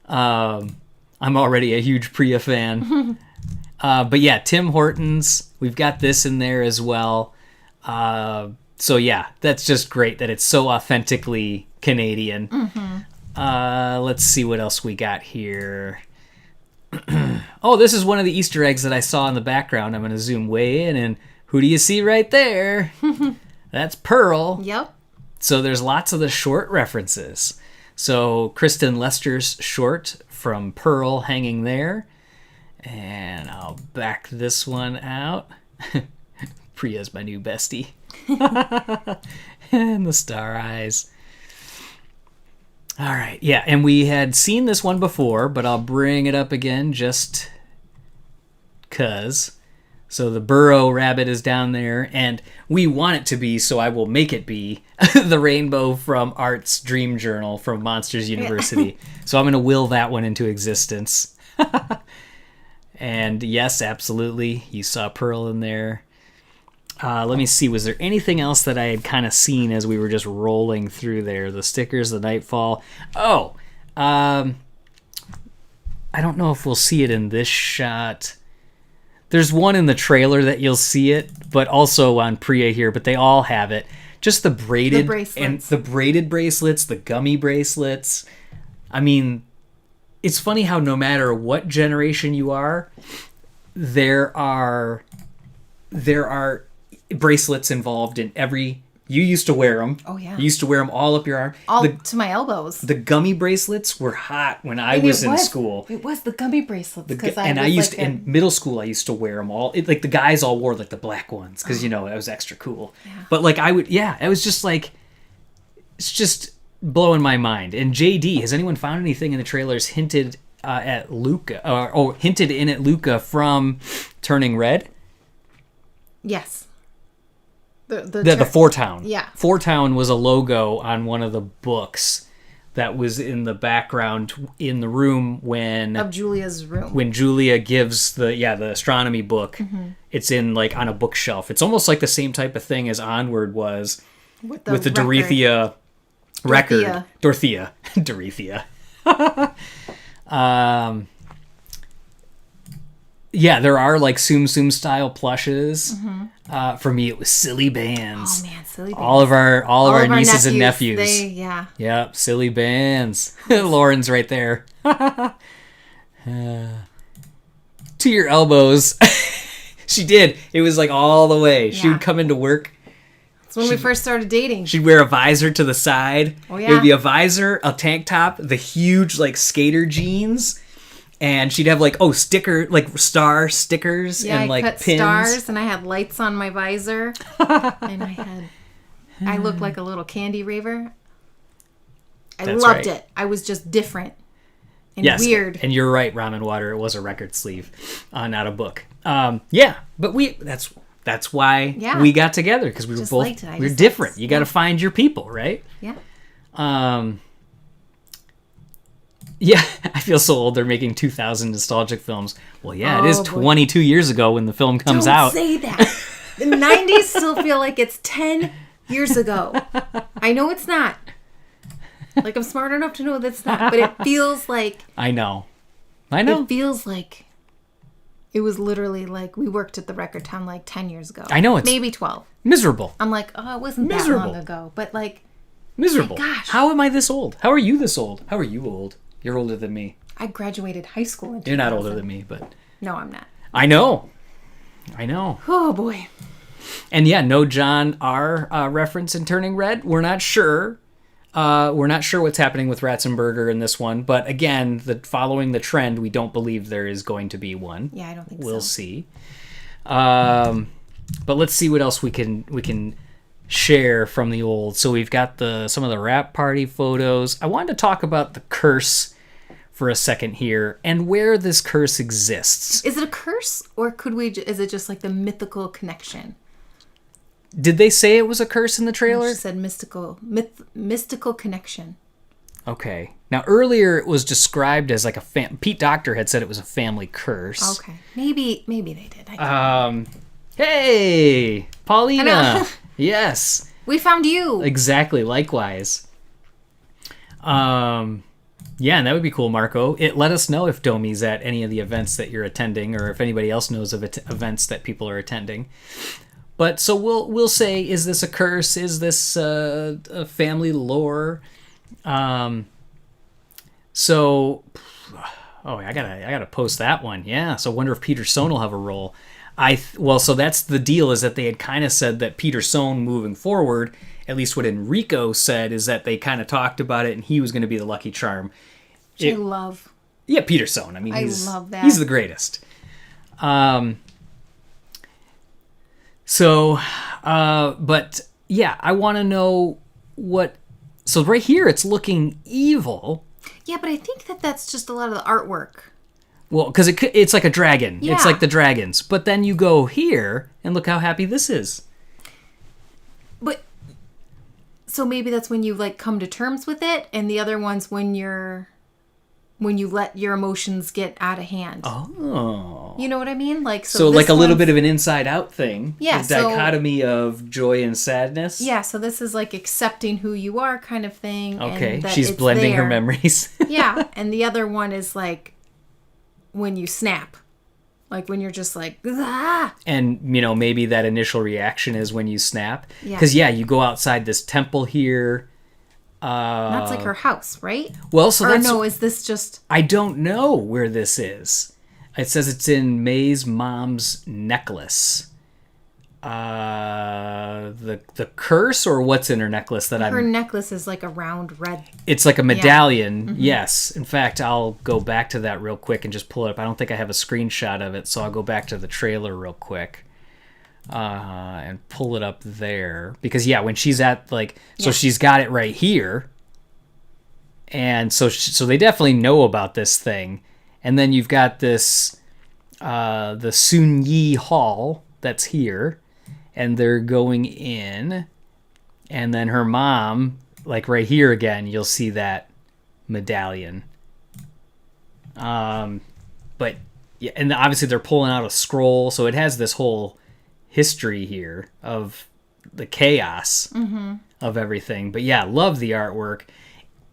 I'm already a huge Priya fan. But yeah, Tim Hortons. We've got this in there as well. So yeah, that's just great that it's so authentically Canadian. Let's see what else we got here. Oh, this is one of the Easter eggs that I saw in the background. I'm going to zoom way in, and who do you see right there? That's Pearl. Yep. So there's lots of the short references. So Kristen Lester's short from Pearl hanging there. And I'll back this one out. Priya's my new bestie. And the star eyes. All right. Yeah, and we had seen this one before, but I'll bring it up again just because. So the burrow rabbit is down there, and we want it to be, so I will make it be, the rainbow from Art's Dream Journal from Monsters University. So I'm going to will that one into existence. And yes, absolutely, you saw Pearl in there. Let me see, was there anything else that I had kind of seen as we were just rolling through there? The stickers, the Nightfall. Oh, I don't know if we'll see it in this shot. There's one in the trailer that you'll see it, but also on Priya here, but they all have it. Just the braided bracelets. and the braided bracelets, the gummy bracelets. I mean, it's funny how no matter what generation you are, there are bracelets involved in every. You used to wear them. Oh, yeah. You used to wear them all up your arm. All to my elbows. The gummy bracelets were hot when I And was in school. It was the gummy bracelets. In middle school, I used to wear them all. Like the guys all wore like the black ones because that was extra cool. Yeah. But like it was just like, it's just blowing my mind. And JD, has anyone found anything in the trailers hinted at Luca or hinted in at Luca from Turning Red? Yes. The Four Town. Yeah. Four Town was a logo on one of the books that was in the background in the room Of Julia's room. when Julia gives the astronomy book. Mm-hmm. It's in like on a bookshelf. It's almost like the same type of thing as Onward was with the record. Dorothea record. Dorothea. Dorothea. Yeah, there are like Tsum Tsum style plushes. For me, it was Silly Bands. Oh man, silly bands. All of our nieces and nephews. Yeah. Yep, Silly Bands. Lauren's right there. To your elbows. She did. It was like all the way. She Yeah. would come into work. It's when we first started dating. She'd wear a visor to the side. Oh, yeah. It would be a visor, a tank top, the huge like skater jeans. And she'd have like star stickers Yeah, and like I cut pins. stars, and I had lights on my visor, and I looked like a little candy raver. I That's loved right. it. I was just different and Yes, weird. and you're right. Ramen Water. It was a record sleeve, not a book. Yeah, but that's why Yeah. we got together because we were Just both liked it. I we were just different. liked- You got to find your people, right? Yeah. Yeah, I feel so old. They're making 2000 nostalgic films. Well, yeah, it is Oh, boy. 22 years ago when the film comes Don't out. say that. The 90s still feel like it's 10 years ago. I know it's not. Like, I'm smart enough to know that's not. But it feels like... I know. It feels like... It was literally like we worked at the Record Town like 10 years ago. I know, it's- Maybe 12. Miserable. I'm like, oh, it wasn't Miserable. that long ago. But like, Miserable. my gosh. How am I this old? How are you this old? How are you old? You're older than me. I graduated high school in 2000. You're not older than me, but... No, I'm not. I know. Oh, boy. And yeah, no John R. Reference in Turning Red. We're not sure. We're not sure what's happening with Ratzenberger in this one. But again, following the trend, we don't believe there is going to be one. Yeah, I don't think We'll so. see. But let's see what else we can share from the old. So we've got some of the wrap party photos. I wanted to talk about the curse for a second here and where this curse exists. Is it a curse, or is it just like the mythical connection? Did they say it was a curse in the trailer? She said mystical connection. Okay. Now earlier it was described as like Pete Docter had said it was a family curse. Okay, maybe they did. I can't Hey, Paulina. Hello. Yes, we found you. exactly. Likewise. Yeah, and that would be cool, Marco. Let us know if Domi's at any of the events that you're attending, or if anybody else knows of events that people are attending. But so we'll say, is this a curse? Is this a family lore? So, I gotta post that one. Yeah. So I wonder if Peter Sohn will have a role. So that's the deal, is that they had kind of said that Peter Sohn moving forward, at least what Enrico said, is that they kind of talked about it and he was going to be the lucky charm. I love. Yeah, Peter Sohn. I mean, I he's love that. He's the greatest. But yeah, I want to know what. So right here, it's looking evil. Yeah, but I think that's just a lot of the artwork. Well, because it's like a dragon. Yeah. It's like the dragons. But then you go here and look how happy this is. But so maybe that's when you like come to terms with it, and the other one's when you let your emotions get out of hand. Oh. You know what I mean? Like So this like a little one's- bit of an inside out thing. Yeah, The so- dichotomy of joy and sadness. Yeah, so this is like accepting who you are kind of thing. Okay. And that She's it's blending her there. memories. Yeah, and the other one is like when you snap. Like when you're just like, ah! And, maybe that initial reaction is when you snap. Yeah. Because, you go outside this temple here. That's like her house, right? Well, so or that's... no, is this just... I don't know where this is. It says it's in May's mom's necklace. The curse or what's in her necklace that Her necklace is like a round red... It's like a medallion, Mm-hmm. yes. In fact, I'll go back to that real quick and just pull it up. I don't think I have a screenshot of it, so I'll go back to the trailer real quick and pull it up there. Because, when she's at, so she's got it right here. And so they definitely know about this thing. And then you've got this, the Sun Yi Hall that's here. And they're going in. And then her mom, right here again, you'll see that medallion. But, yeah, and obviously they're pulling out a scroll. So it has this whole history here of the chaos of everything. But, love the artwork.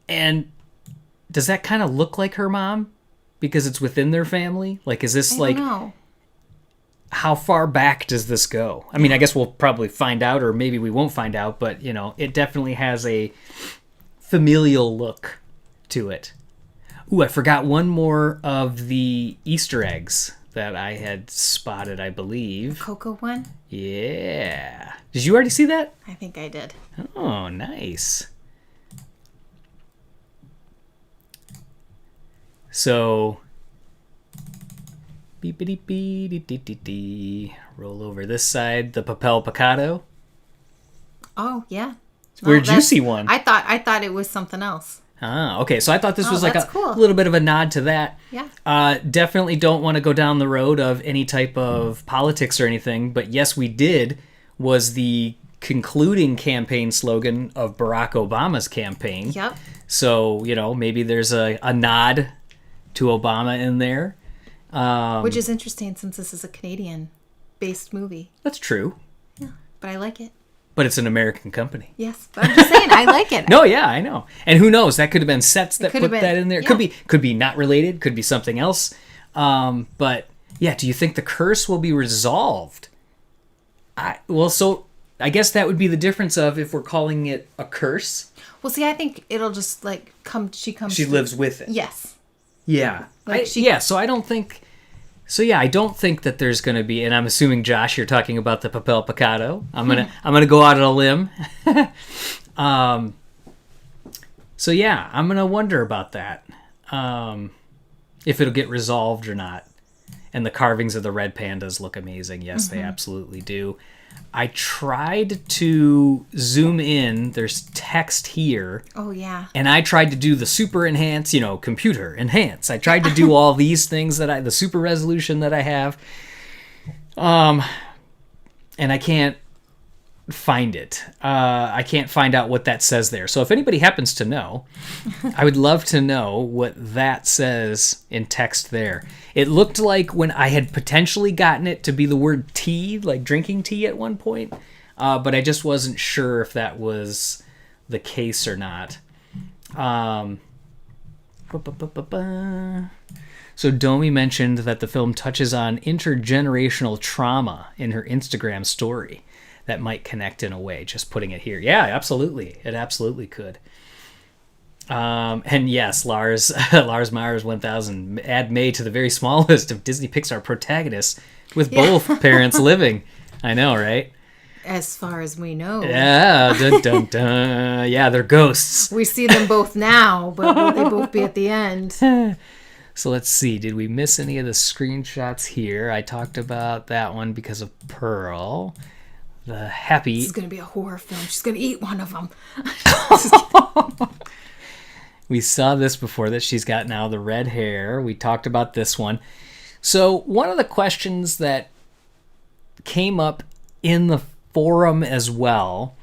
And does that kind of look like her mom? Because it's within their family? Is this I don't know. How far back does this go? I mean, I guess we'll probably find out, or maybe we won't find out, but, it definitely has a familial look to it. Ooh, I forgot one more of the Easter eggs that I had spotted, I believe. Cocoa one? Yeah. Did you already see that? I think I did. Oh, nice. So, beep-a-dee-bee-dee-dee-dee-dee. Roll over this side, the papel picado. Oh, yeah. Where'd you see one? I thought it was something else. Ah, okay. So I thought this was like that's a cool. little bit of a nod to that. Yeah. Definitely don't want to go down the road of any type of politics or anything, but yes, we did, was the concluding campaign slogan of Barack Obama's campaign. Yep. So, maybe there's a nod to Obama in there. Which is interesting since this is a Canadian-based movie. That's true. Yeah, but I like it. But it's an American company. Yes, but I'm just saying, I like it. No, yeah, I know. And who knows? That could have been sets that could put have been- that in there. yeah. Could be not related. Could be something else. But yeah, do you think the curse will be resolved? So I guess that would be the difference of if we're calling it a curse. Well, see, I think it'll just come. She comes. She lives with it. Yes. Yeah. So I don't think. So yeah, I don't think that there's going to be, and I'm assuming Josh, you're talking about the papel picado. I'm gonna go out on a limb. So yeah, I'm gonna wonder about that, if it'll get resolved or not. And the carvings of the red pandas look amazing. Yes, they absolutely do. I tried to zoom in. There's text here. Oh, yeah. And I tried to do the super enhance, computer enhance. I tried to do all these things the super resolution that I have. And I can't find it. I can't find out what that says there. So if anybody happens to know, I would love to know what that says in text there. It looked like when I had potentially gotten it to be the word tea, like drinking tea at one point, but I just wasn't sure if that was the case or not. So Domi mentioned that the film touches on intergenerational trauma in her Instagram story. That might connect in a way, just putting it here. Yeah, absolutely. It absolutely could. And yes, Lars Myers 1000, add May to the very small list of Disney Pixar protagonists with both parents living. I know, right? As far as we know. Yeah, dun, dun, dun. Yeah, they're ghosts. We see them both now, but will they both be at the end? So let's see. Did we miss any of the screenshots here? I talked about that one because of Pearl. The happy... This is going to be a horror film. She's going to eat one of them. We saw this before, that she's got now the red hair. We talked about this one. So one of the questions that came up in the forum as well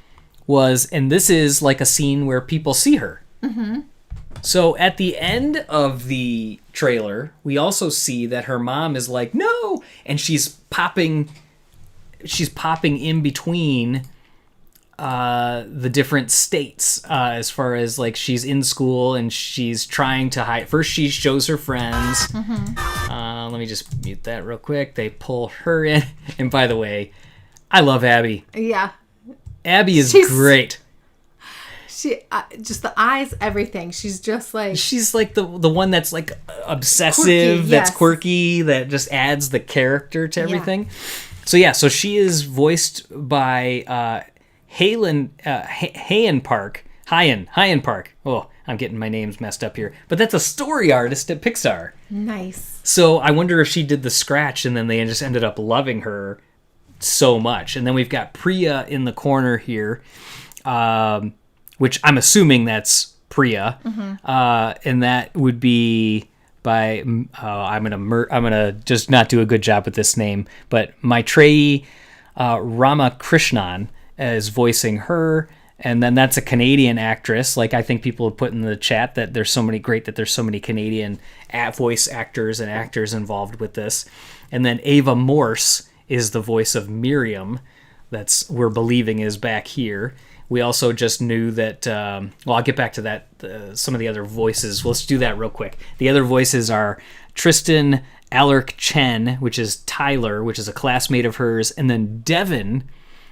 was, and this is like a scene where people see her. Mm-hmm. So at the end of the trailer, we also see that her mom is like, no! And she's popping in between the different states, as far as she's in school and she's trying to hide. First she shows her friends. Mm-hmm. let me just mute that real quick. They pull her in. And by the way, I love Abby. Yeah. Abby is She's- great. She just the eyes, everything. She's just like She's like the one that's like obsessive, Quirky, that's yes. quirky, that just adds the character to everything. So she is voiced by Hayen Park. Oh, I'm getting my names messed up here. But that's a story artist at Pixar. nice. So I wonder if she did the scratch and then they just ended up loving her so much. And then we've got Priya in the corner here, which I'm assuming that's Priya. And that would be by, I'm gonna just not do a good job with this name, but Maitreyi Ramakrishnan is voicing her. And then that's a Canadian actress. Like I think people have put in the chat that there's so many Canadian voice actors and actors involved with this. And then Ava Morse is the voice of Miriam. That's we're believing is back here. We also just knew that. I'll get back to that. Some of the other voices. Let's do that real quick. The other voices are Tristan Alark Chen, which is Tyler, which is a classmate of hers, and then Devin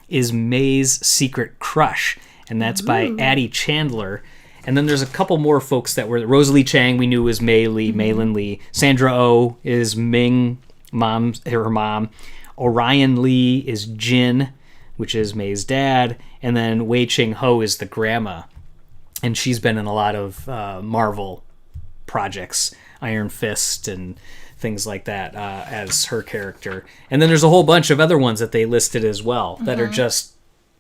is May's secret crush, and that's by Addie Chandler. And then there's a couple more folks that were Rosalie Chang. We knew was Mei Lee, Maylin Lee. Sandra Oh is Ming, her mom. Orion Lee is Jin, which is May's dad, and then Wei Ching Ho is the grandma, and she's been in a lot of Marvel projects, Iron Fist and things like that, as her character. And then there's a whole bunch of other ones that they listed as well that are just,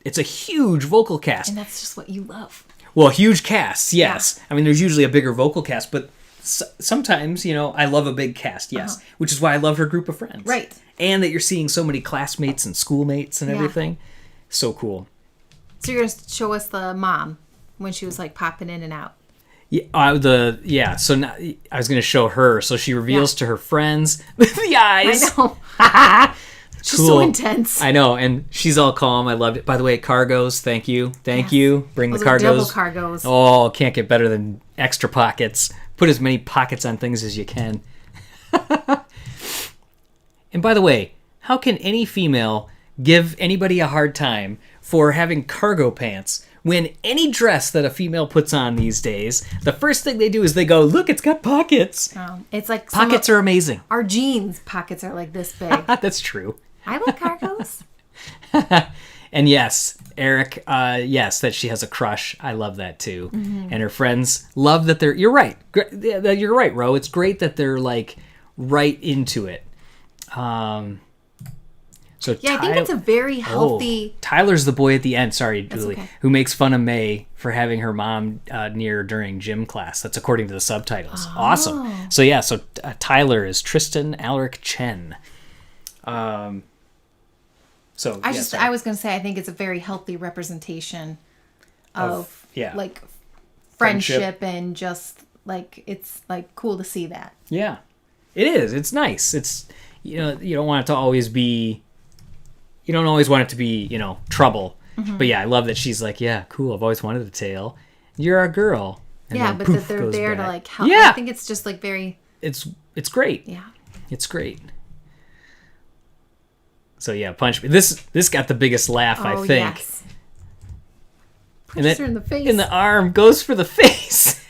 it's a huge vocal cast. And that's just what you love. Well, huge casts, yes. I mean, there's usually a bigger vocal cast, but sometimes, I love a big cast, yes. Which is why I love her group of friends. Right. And that you're seeing so many classmates and schoolmates and Yeah. everything. So cool. So you're gonna show us the mom when she was like popping in and out. Yeah, so now, I was going to show her. So she reveals to her friends the eyes. I know. She's so Cool. intense. I know, and she's all calm. I loved it. By the way, cargos, thank you. Thank you. Bring Those the are cargos. double cargos. Oh, can't get better than extra pockets. Put as many pockets on things as you can. And by the way, how can any female give anybody a hard time for having cargo pants when any dress that a female puts on these days, the first thing they do is they go, look, it's got pockets. It's like Pockets are amazing. our jeans pockets are like this big. That's true. I like cargos. And yes, Eric, yes, that she has a crush. I love that too. And her friends love that they're, you're right. You're right, Ro. It's great that they're like right into it. So Yeah, I think that's a very healthy. Tyler's the boy at the end. Sorry, Julie, okay. who makes fun of May for having her mom near during gym class. That's according to the subtitles. Awesome. So yeah, so Tyler is Tristan Alaric Chen. So I was gonna say I think it's a very healthy representation of like friendship and just like it's like cool to see that. Yeah, it is. It's nice. It's you don't want it to always be. You don't always want it to be, trouble. But yeah, I love that she's like, yeah, cool. I've always wanted a tail. You're our girl. And Yeah, then but poof, that they're goes there to back. like help. Yeah. I think it's just like very. It's great. Yeah. It's great. So yeah, punch me. This got the biggest laugh, I think. Yes. And Punches then her in the face. in the arm goes for the face.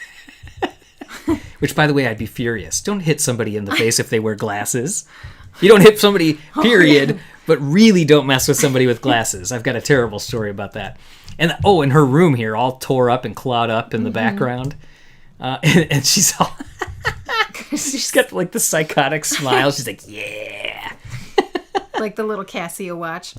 Which, by the way, I'd be furious. Don't hit somebody in the face if they wear glasses. You don't hit somebody, period. But really don't mess with somebody with glasses. I've got a terrible story about that. And in her room here, all tore up and clawed up in the background. And she's all... she's got like the psychotic smile. She's like, yeah. Like the little Casio watch.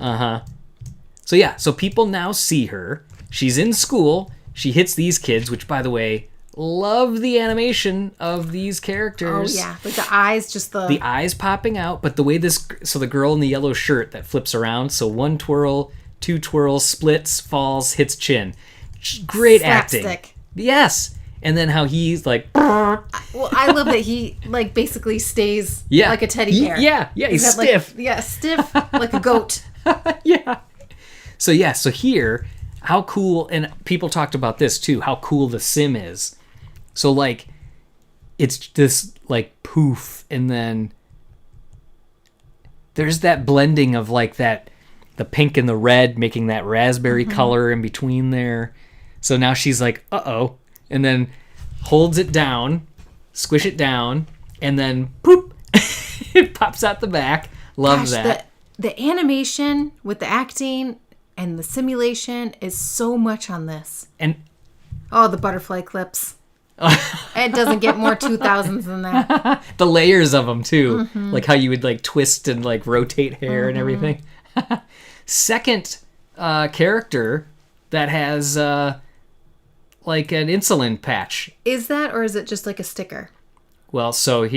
So yeah, so people now see her. She's in school. She hits these kids, which, by the way, love the animation of these Oh characters. yeah, like the eyes, just the eyes popping out, but the way so the girl in the yellow shirt that flips around, so one twirl, two twirls, splits, falls, hits chin. Great acting. slapstick. Yes. And then how he's like, Well, I love that he like basically stays yeah, like a teddy bear. Yeah, he's got, stiff. Like, stiff like a goat. Yeah. So here, how cool, and people talked about this too, how cool the sim is. So like, it's this like poof, and then there's that blending of like that, the pink and the red, making that raspberry color in between there. So now she's like, uh-oh. And then holds it down, squish it down, and then poop, it pops out the back. Love that. The animation with the acting and the simulation is so much on this. And Oh, the butterfly clips. It doesn't get more 2000s than that. the layers of them too, like how you would like twist and like rotate hair and everything. Second character that has like an insulin patch. Is that, or is it just like a sticker? Well, so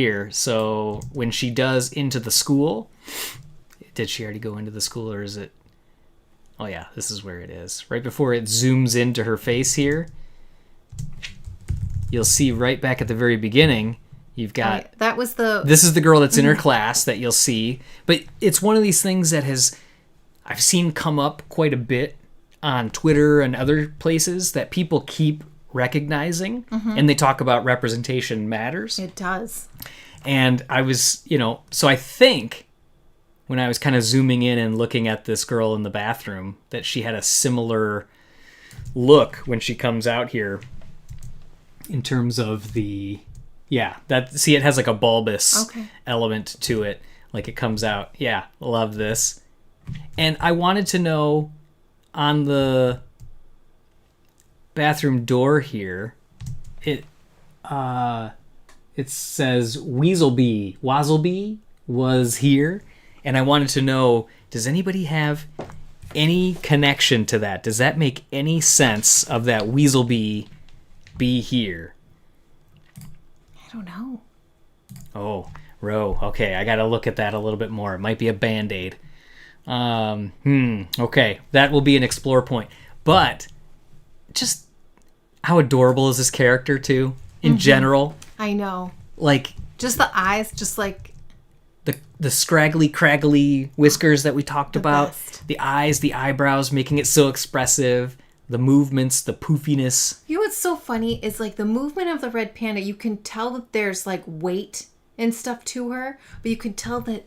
when she does into the school, did she already go into the school, or is it? Oh yeah, this is where it is. Right before it zooms into her face here, you'll see right back at the very beginning, you've got... That was the... This is the girl that's in her class that you'll see. But it's one of these things that I've seen come up quite a bit on Twitter and other places that people keep recognizing, and they talk about representation matters. It does. And I was, so I think when I was kind of zooming in and looking at this girl in the bathroom, that she had a similar look when she comes out here in terms of it has like a bulbous element to it, like it comes out. Yeah, love this. And I wanted to know, on the bathroom door here, it says Wazzleby was here, and I wanted to know, does anybody have any connection to that? Does that make any sense of that Weaselby be here? I don't know. Oh, Ro. Okay, I got to look at that a little bit more. It might be a Band-Aid. Okay, that will be an explore point. But just how adorable is this character too, in general? I know. Like just the eyes, just like the scraggly, craggly whiskers that we talked about. Best. The eyes, the eyebrows, making it so expressive. The movements, the poofiness. You know what's so funny is like the movement of the red panda. You can tell that there's like weight and stuff to her, but you can tell that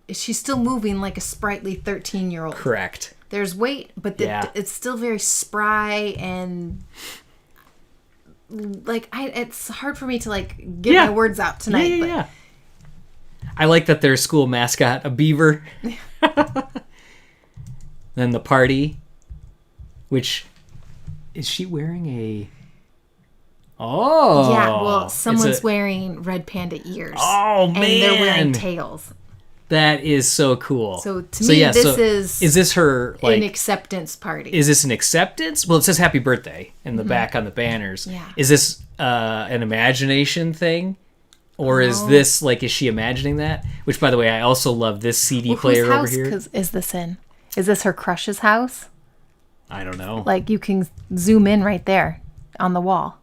she's still moving like a sprightly 13-year-old. Correct. There's weight, but it's still very spry and like it's hard for me to like get my words out tonight. Yeah. I like that their school mascot, a beaver. Then the party, which is she wearing a? Oh, yeah. Well, someone's wearing red panda ears. Oh man, and they're wearing tails. That is so cool. So to me, is this her like an acceptance party? Is this an acceptance? Well, it says happy birthday in the back on the banners. Yeah. Is this an imagination thing? Or is this like, is she imagining that? Which, by the way, I also love this CD player over here. Whose house is this in? Is this her crush's house? I don't know. Like you can zoom in right there on the wall.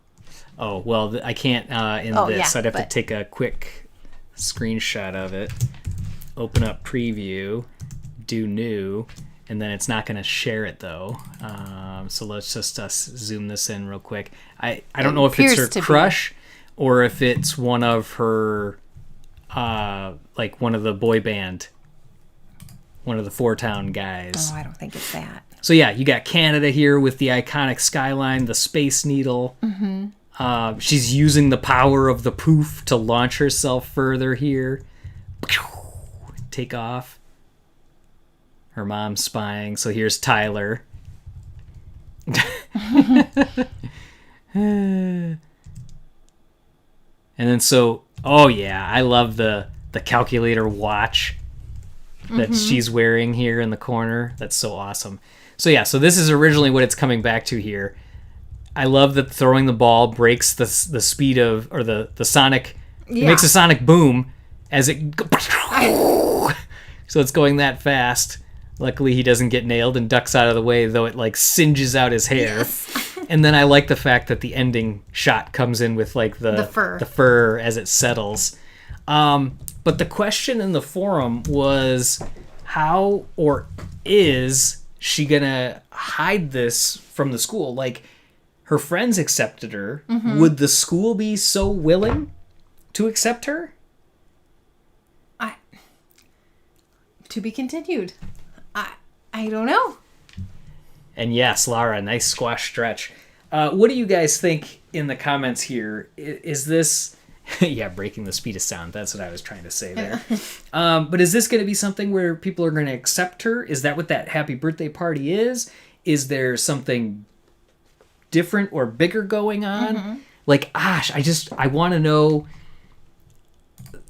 Oh, well, I can't in this. I'd have to take a quick screenshot of it. Open up preview, do new, and then it's not going to share it though. So let's just zoom this in real quick. I don't know if it's her crush or if it's one of her, like one of the boy band, one of the Four Town guys. Oh, I don't think it's that. So yeah, you got Canada here with the iconic skyline, the Space Needle. Mm-hmm. She's using the power of the poof to launch herself further here. Take off. Her mom's spying, so here's Tyler. And then I love the calculator watch that she's wearing here in the corner. That's so awesome. So this is originally what it's coming back to here. I love that throwing the ball breaks the speed of, or the sonic, it makes a sonic boom as it so it's going that fast. Luckily he doesn't get nailed and ducks out of the way, though it like singes out his hair. Yes. And then I like the fact that the ending shot comes in with like the fur as it settles. But the question in the forum was, how or is she gonna hide this from the school? Like, her friends accepted her. Mm-hmm. Would the school be so willing to accept her? To be continued. I don't know. And yes, Lara, nice squash stretch. What do you guys think in the comments here? Is this... yeah, breaking the speed of sound. That's what I was trying to say there. But is this going to be something where people are going to accept her? Is that what that happy birthday party is? Is there something different or bigger going on? Mm-hmm. Like, gosh, I want to know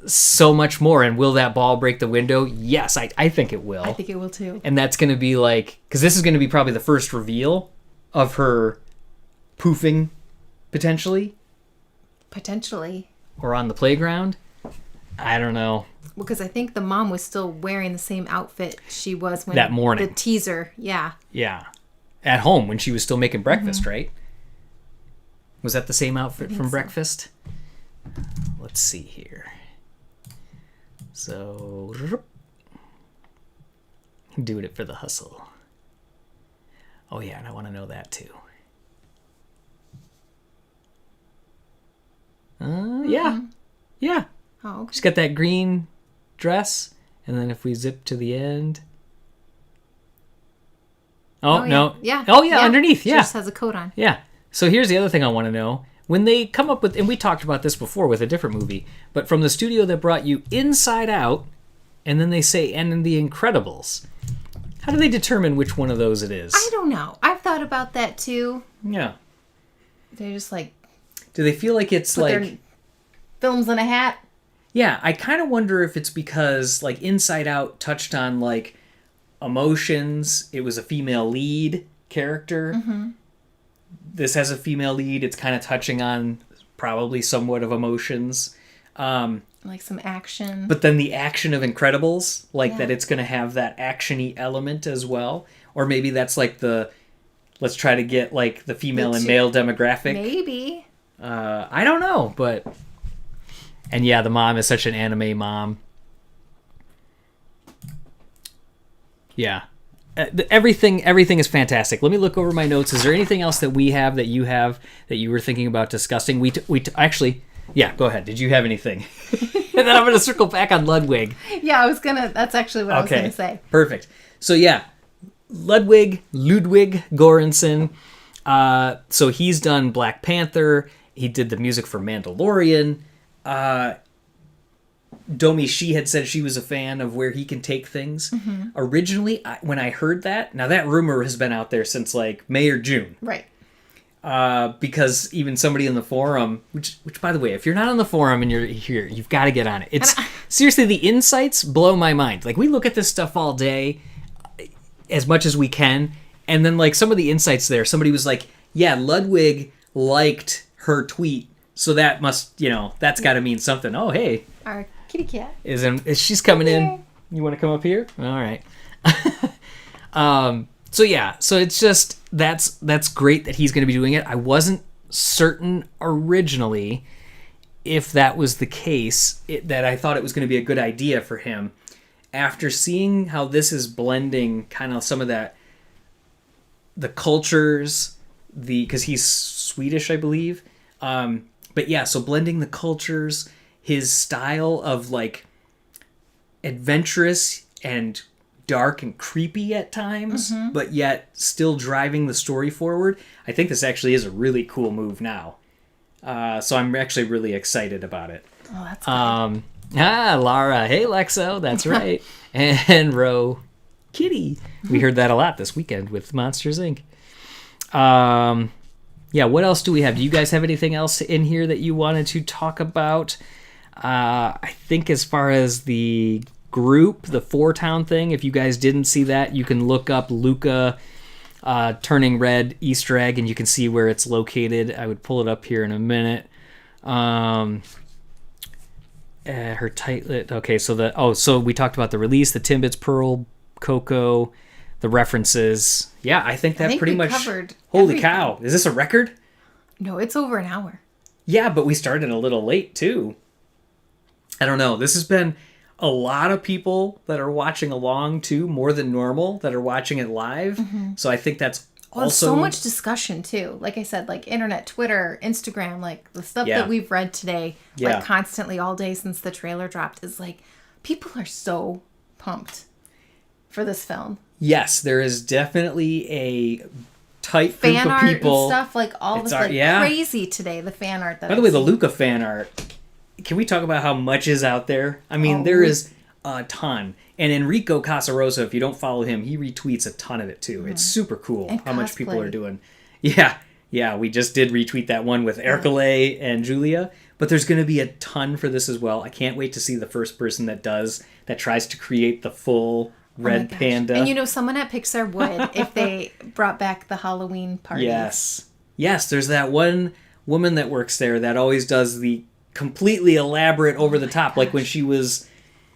so much more. And will that ball break the window? Yes, I think it will. I think it will too. And that's going to be like, because this is going to be probably the first reveal of her poofing, potentially. Potentially. Or on the playground. I don't know. Because I think the mom was still wearing the same outfit she was when that morning. The teaser, yeah. Yeah. At home when she was still making breakfast, right? Was that the same outfit from breakfast? Let's see here. So, doing it for the hustle. Oh yeah, and I want to know that too. Yeah. Yeah. Oh, okay. She's got that green dress, and then if we zip to the end. Oh, yeah. no. Yeah. Oh, yeah, underneath, She yeah. just has a coat on. Yeah. So here's the other thing I want to know. When they come up with, and we talked about this before with a different movie, but from the studio that brought you Inside Out, and then they say, and in The Incredibles, how do they determine which one of those it is? I don't know. I've thought about that too. Yeah. They just like Do they feel like it's put like... their films in a hat. Yeah, I kind of wonder if it's because, like, Inside Out touched on, like, emotions. It was a female lead character. Mm-hmm. This has a female lead. It's kind of touching on probably somewhat of emotions. Like some action. But then the action of Incredibles, like, Yeah. that it's going to have that action-y element as well. Or maybe that's, like, the... Let's try to get, like, the female and male demographic. Maybe. I don't know, but... And yeah, the mom is such an anime mom. Yeah. Everything is fantastic. Let me look over my notes. Is there anything else that we have that you were thinking about discussing? Actually, yeah, go ahead. Did you have anything? And then I'm going to circle back on Ludwig. Yeah, that's actually what I was going to say. Perfect. So yeah, Ludwig Göransson. So he's done Black Panther. He did the music for Mandalorian. Domi, she had said she was a fan of where he can take things. Mm-hmm. Originally, when I heard that, now that rumor has been out there since like May or June. Right. Because even somebody in the forum, which by the way, if you're not on the forum and you're here, you've got to get on it. It's seriously, the insights blow my mind. Like, we look at this stuff all day, as much as we can, and then like some of the insights there, somebody was like, yeah, Ludwig liked her tweet, so that must, that's got to mean something. Oh, hey, Our kitty cat. She's coming in. You want to come up here? All right. So yeah, so it's just that's great that he's going to be doing it. I wasn't certain originally if that was the case, that I thought it was going to be a good idea for him. After seeing how this is blending kind of some of that, the cultures, because he's Swedish, I believe. But yeah, so blending the cultures, his style of like adventurous and dark and creepy at times, but yet still driving the story forward. I think this actually is a really cool move now. So I'm actually really excited about it. Oh, that's good. Lara. Hey, Lexo. That's right. And Ro Kitty. We heard that a lot this weekend with Monsters, Inc. Yeah, what else do we have? Do you guys have anything else in here that you wanted to talk about? I think as far as the group, the Four Town thing, if you guys didn't see that, you can look up Luca Turning Red Easter egg, and you can see where it's located. I would pull it up here in a minute. Her tightlet. Okay, so we talked about the release, the Timbits, Pearl, Coco, the references. Yeah, I think pretty much covered Holy everything. cow. Is this a record? No, it's over an hour. Yeah, but we started a little late too. I don't know. This has been a lot of people that are watching along too, more than normal, that are watching it live. Mm-hmm. So I think that's also so much discussion too. Like I said, like internet, Twitter, Instagram, like the stuff that we've read today, like constantly all day since the trailer dropped, is like people are so pumped. for this film. Yes, there is definitely a tight group Fan of art people. and stuff, like all It's this, art, like yeah. crazy today. The fan art that. By the way, the Luca fan art. Can we talk about how much is out there? I mean, there is a ton. And Enrico Casarosa, if you don't follow him, he retweets a ton of it too. It's super cool And how much people cosplay. are doing. Yeah, we just did retweet that one with Ercole and Julia. But there's going to be a ton for this as well. I can't wait to see the first person that tries to create the full red panda. And you know, someone at Pixar would if they brought back the Halloween party. Yes, there's that one woman that works there that always does the completely elaborate over the top, like when she was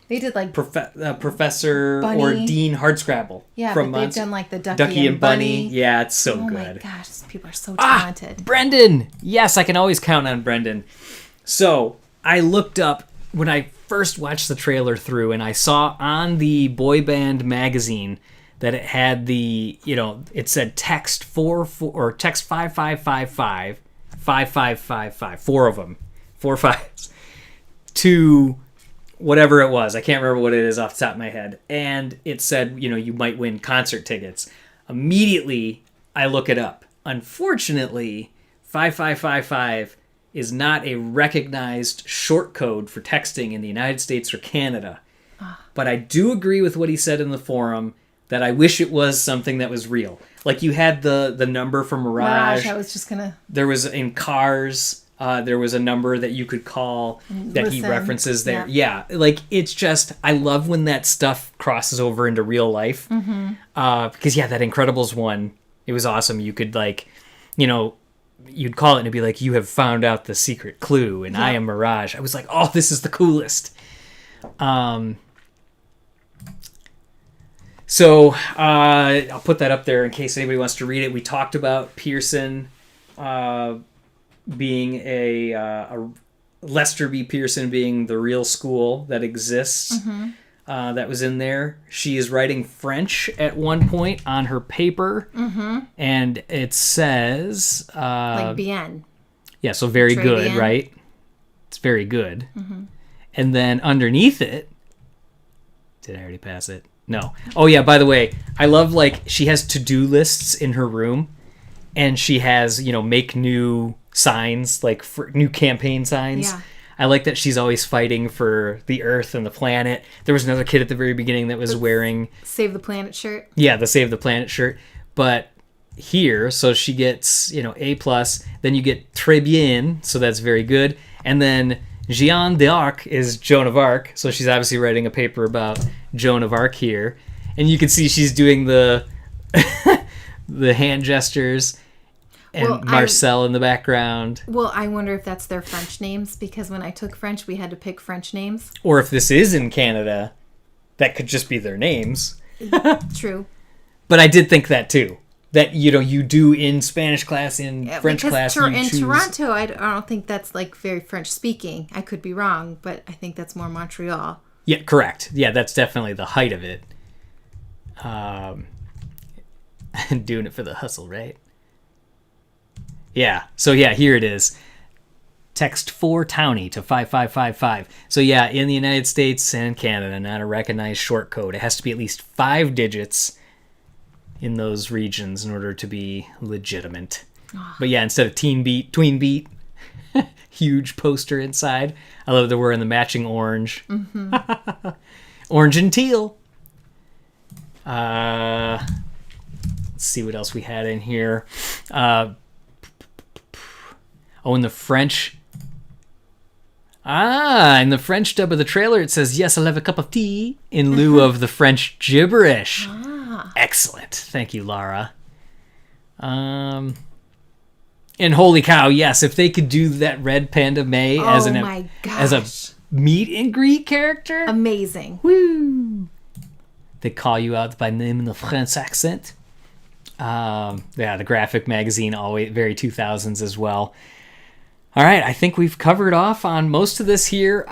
They did like Professor Bunny. or Dean Hardscrabble. yeah, from but they've Monster- done like the Ducky and Bunny. Yeah, it's so Oh good. my gosh, these people are so talented. Brendan! Yes, I can always count on Brendan. So, I looked up when I first watched the trailer through, and I saw on the boy band magazine that it had the, it said text 5555, 5555, four of them, 4 5s, to whatever it was. I can't remember what it is off the top of my head. And it said, you might win concert tickets. Immediately, I look it up. Unfortunately, 5555 is not a recognized short code for texting in the United States or Canada. But I do agree with what he said in the forum that I wish it was something that was real. Like you had the number for Mirage. I was just gonna. There was in Cars, there was a number that you could call that he Listen. references there. Yeah, like it's just, I love when that stuff crosses over into real life. Because that Incredibles one, it was awesome. You could you'd call it and it'd be like, you have found out the secret clue and I am Mirage. I was like, oh, this is the coolest. So I'll put that up there in case anybody wants to read it. We talked about Pearson being a Lester B. Pearson being the real school that exists. That was in there. She is writing French at one point on her paper, and it says Like bien. yeah, so very Très good, bien. right? It's very good. And then underneath it, did I already pass it? No. Oh yeah, by the way, I love she has to-do lists in her room, and she has, make new signs, like for new campaign signs. Yeah. I like that she's always fighting for the Earth and the planet. There was another kid at the very beginning that was wearing Save the Planet shirt. the Save the Planet shirt. But here, so she gets, A+, then you get Très bien, so that's very good. And then Jeanne d'Arc is Joan of Arc, so she's obviously writing a paper about Joan of Arc here. And you can see she's doing the the hand gestures, and Well, Marcel in the background. Well, I wonder if that's their French names, because when I took French, we had to pick French names. Or if this is in Canada, that could just be their names. True. But I did think that too. That, you do in Spanish class, in French class, you in choose. Toronto, I don't think that's like very French speaking. I could be wrong, but I think that's more Montreal. Yeah, correct. Yeah, that's definitely the height of it. Doing it for the hustle, right? Yeah. So yeah, here it is. Text 4 townie to 5555. So yeah, in the United States and Canada, not a recognized short code. It has to be at least 5 digits in those regions in order to be legitimate. But yeah, instead of tween beat, huge poster inside. I love that we're in the matching orange. Orange and teal. Let's see what else we had in here. In the French. In the French dub of the trailer, it says, "Yes, I'll have a cup of tea," in lieu of the French gibberish. Excellent. Thank you, Lara. And holy cow, yes, if they could do that Red Panda May as my as a meet and greet character. Amazing. Woo! They call you out by name in the French accent. The graphic magazine, always very 2000s as well. All right, I think we've covered off on most of this here.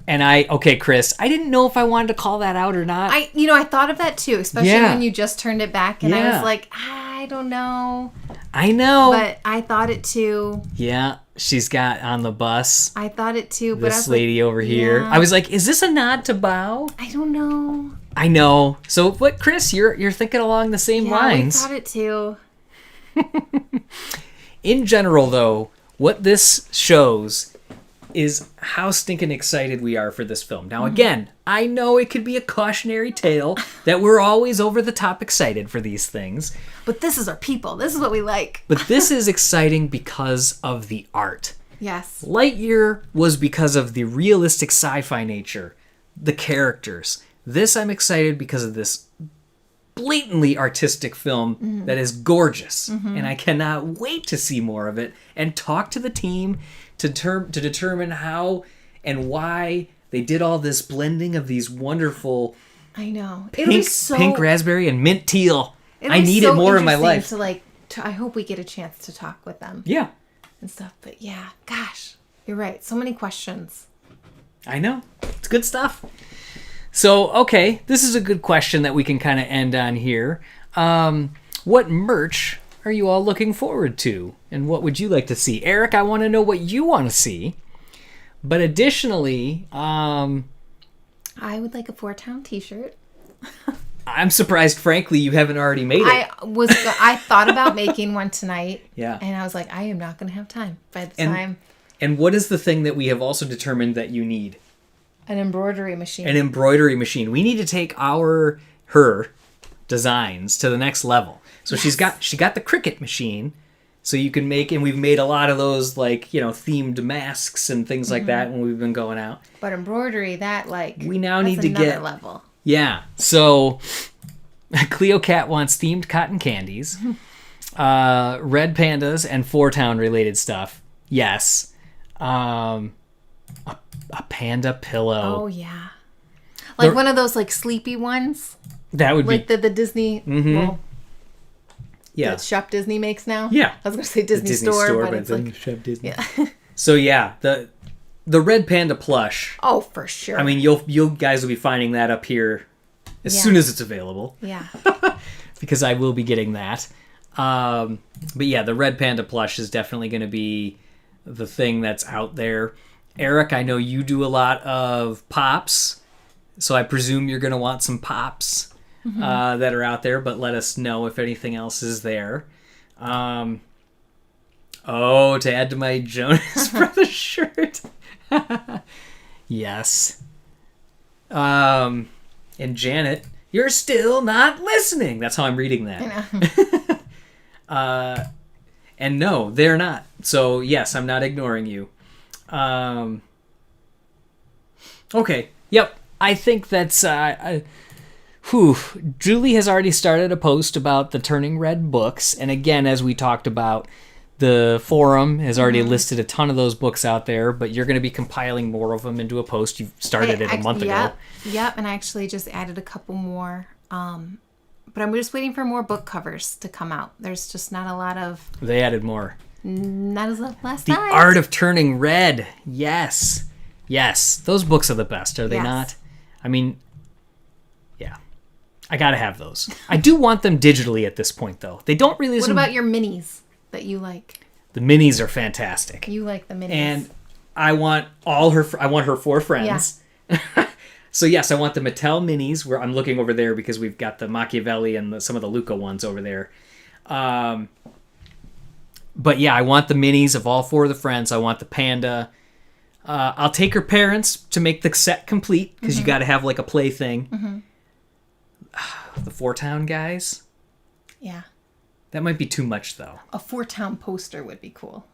And okay, Chris, I didn't know if I wanted to call that out or not. I thought of that too, especially Yeah. when you just turned it back, and I Yeah. was like, I don't know. I know. But I thought it too. Yeah, she's got on the bus I thought it too, but I this was lady over here. yeah. I was like, is this a nod to Bao? I don't know. I know. So, what, Chris? You're thinking along the same Yeah, lines. I thought it too. In general, though, what this shows is how stinking excited we are for this film. Now, again, I know it could be a cautionary tale that we're always over the top excited for these things, But this is our people. This is what we like. but this is exciting because of the art. Yes. Lightyear was because of the realistic sci-fi nature, the characters. This I'm excited because of this blatantly artistic film that is gorgeous, and I cannot wait to see more of it and talk to the team to determine how and why they did all this blending of these wonderful I know. It'll be so pink raspberry and mint teal. it'll I be need so it more in my interesting life. I hope we get a chance to talk with them Yeah, and stuff. But yeah, gosh, you're right. So many questions. I know. It's good stuff. So, okay, this is a good question that we can kind of end on here. What merch are you all looking forward to? And what would you like to see? Eric, I want to know what you want to see. But additionally, I would like a 4-Town t-shirt. I'm surprised, frankly, you haven't already made it. I thought about making one tonight. Yeah. And I was like, I am not going to have time by the And- time. And what is the thing that we have also determined that you need? An embroidery machine. An embroidery machine. We need to take her designs to the next level. So she got the Cricut machine, so you can make, and we've made a lot of those, like, themed masks and things like that when we've been going out. But embroidery, that We now that's need to another get level. Yeah. So Cleo Cat wants themed cotton candies, red pandas, and 4-Town related stuff. Yes. A panda pillow. Oh yeah. Like one of those like sleepy ones. That would Like be the Disney well, yeah. that Shop Disney makes now. Yeah. I was gonna say Disney, Disney store, but it's it's like Chef Disney. yeah. So yeah, the red panda plush. Oh, for sure. I mean, you guys will be finding that up here as Yeah. soon as it's available, yeah. because I will be getting that. But yeah, the red panda plush is definitely going to be the thing that's out there. Eric, I know you do a lot of pops, so I presume you're going to want some pops that are out there, but let us know if anything else is there. To add to my Jonas Brothers shirt. Yes. And Janet, you're still not listening. That's how I'm reading that. And no, they're not. So yes, I'm not ignoring you. Okay. Yep. I think that's Julie has already started a post about the Turning Red books, and again, as we talked about, the forum has already listed a ton of those books out there, but you're going to be compiling more of them into a post. You started it a month ago. Yep, and I actually just added a couple more. But I'm just waiting for more book covers to come out. There's just not a lot of They added more. not as last The time. Art of Turning Red. Yes. Yes. Those books are the best, are they Yes. not? I mean, yeah. I gotta have those. I do want them digitally at this point, though. They don't really... What about your minis that you like? The minis are fantastic. You like the minis. And I want her 4 friends. So yes, I want the Mattel minis, where I'm looking over there because we've got the Machiavelli and some of the Luca ones over there. But yeah, I want the minis of all 4 of the friends. I want the panda. I'll take her parents to make the set complete, because you got to have like a play thing. The 4-Town guys. yeah. That might be too much, though. A 4-Town poster would be cool.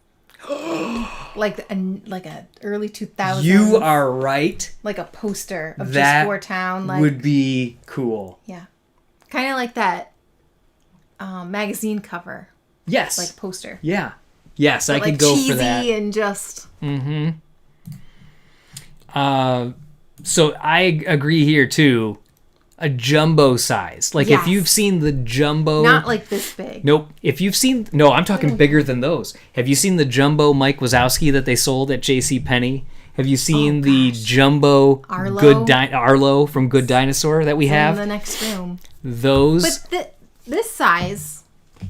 like a early 2000s. You are right. like a poster of That just 4-Town. Like would be cool. yeah, kind of like that magazine cover, Yes. like poster. Yeah. Yes, I But, could like, go cheesy for that. and just So I agree here too. A jumbo size. Like if Yes. you've seen the jumbo. not like this big. Nope. If you've seen. No, I'm talking bigger than those. Have you seen the jumbo Mike Wazowski that they sold at JCPenney? Have you seen the jumbo Arlo? Arlo from Good Dinosaur that we In have? the next room. Those. But this size,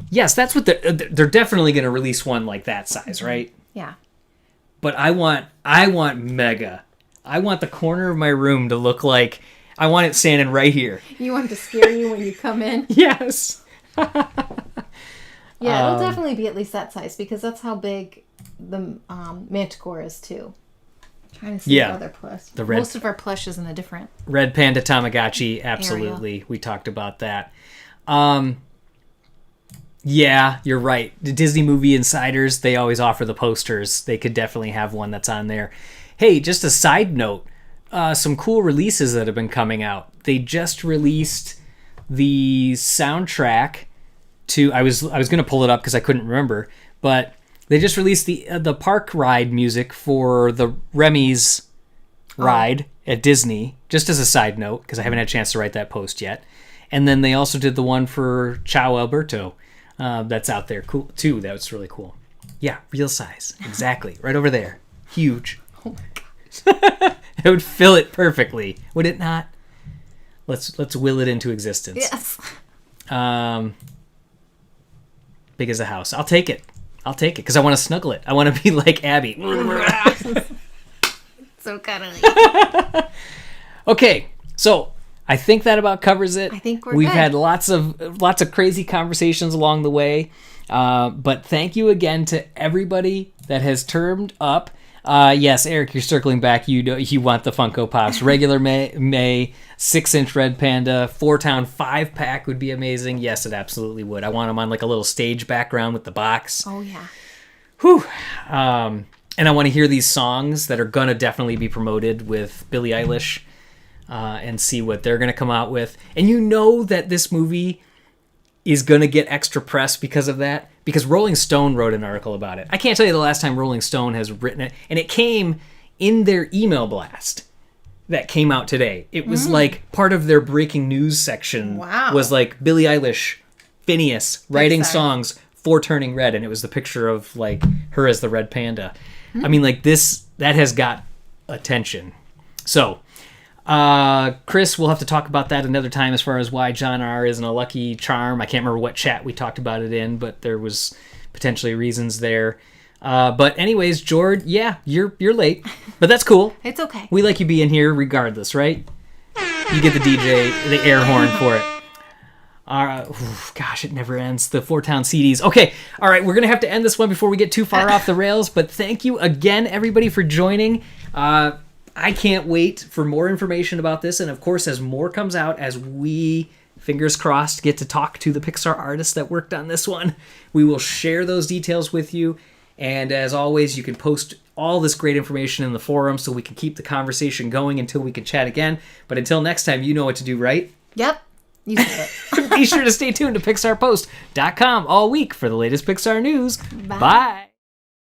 Yes, that's what they're definitely going to release one like that size, right? yeah. But I want mega. I want the corner of my room to look like I want it standing right here. You want it to scare you when you come in? Yes. Yeah, it'll definitely be at least that size because that's how big the Manticore is too. Trying to see Yeah. what other plush. The red- Most of our plush is in a different. Red Panda Tamagotchi, absolutely. We talked about that. Yeah, you're right. The Disney Movie Insiders, they always offer the posters. They could definitely have one that's on there. Hey, just a side note, some cool releases that have been coming out. They just released the soundtrack to I was going to pull it up because I couldn't remember, but they just released the park ride music for the Remy's ride at Disney, just as a side note, because I haven't had a chance to write that post yet. And then they also did the one for Ciao Alberto. That's out there, cool too. That was really cool. Yeah, real size, exactly, right over there, huge. Oh my gosh. It would fill it perfectly, would it not? Let's will it into existence. Yes. Big as a house. I'll take it because I want to snuggle it. I want to be like Abby. So cuddly. Okay, so I think that about covers it. I think We've good. had lots of crazy conversations along the way, but thank you again to everybody that has turned up. Yes, Eric, you're circling back. You want the Funko Pops. Regular May 6-inch Red Panda, 4-town 5-pack would be amazing. Yes, it absolutely would. I want them on like a little stage background with the box. Oh yeah. Whew. And I want to hear these songs that are going to definitely be promoted with Billie Eilish and see what they're going to come out with. And you know that this movie is going to get extra press because of that, because Rolling Stone wrote an article about it. I can't tell you the last time Rolling Stone has written it, and it came in their email blast that came out today. It was like part of their breaking news section. Wow. Was like Billie Eilish, Phineas writing Pixar. songs for Turning Red, and it was the picture of like her as the red panda. I mean, like that has got attention. So Chris, we'll have to talk about that another time as far as why John R. isn't a lucky charm. I can't remember what chat we talked about it in, but there was potentially reasons there. But anyways, Jord, yeah, you're late, but that's cool. It's okay. We like you being here regardless, right? You get the DJ, the air horn for it. Gosh, it never ends. The 4-town CDs. Okay, all right, we're going to have to end this one before we get too far off the rails, but thank you again, everybody, for joining. I can't wait for more information about this, and of course, as more comes out, as we, fingers crossed, get to talk to the Pixar artists that worked on this one, we will share those details with you. And as always, you can post all this great information in the forum so we can keep the conversation going until we can chat again. But until next time, you know what to do, right? Yep. You said it. Be sure to stay tuned to PixarPost.com all week for the latest Pixar news. Bye.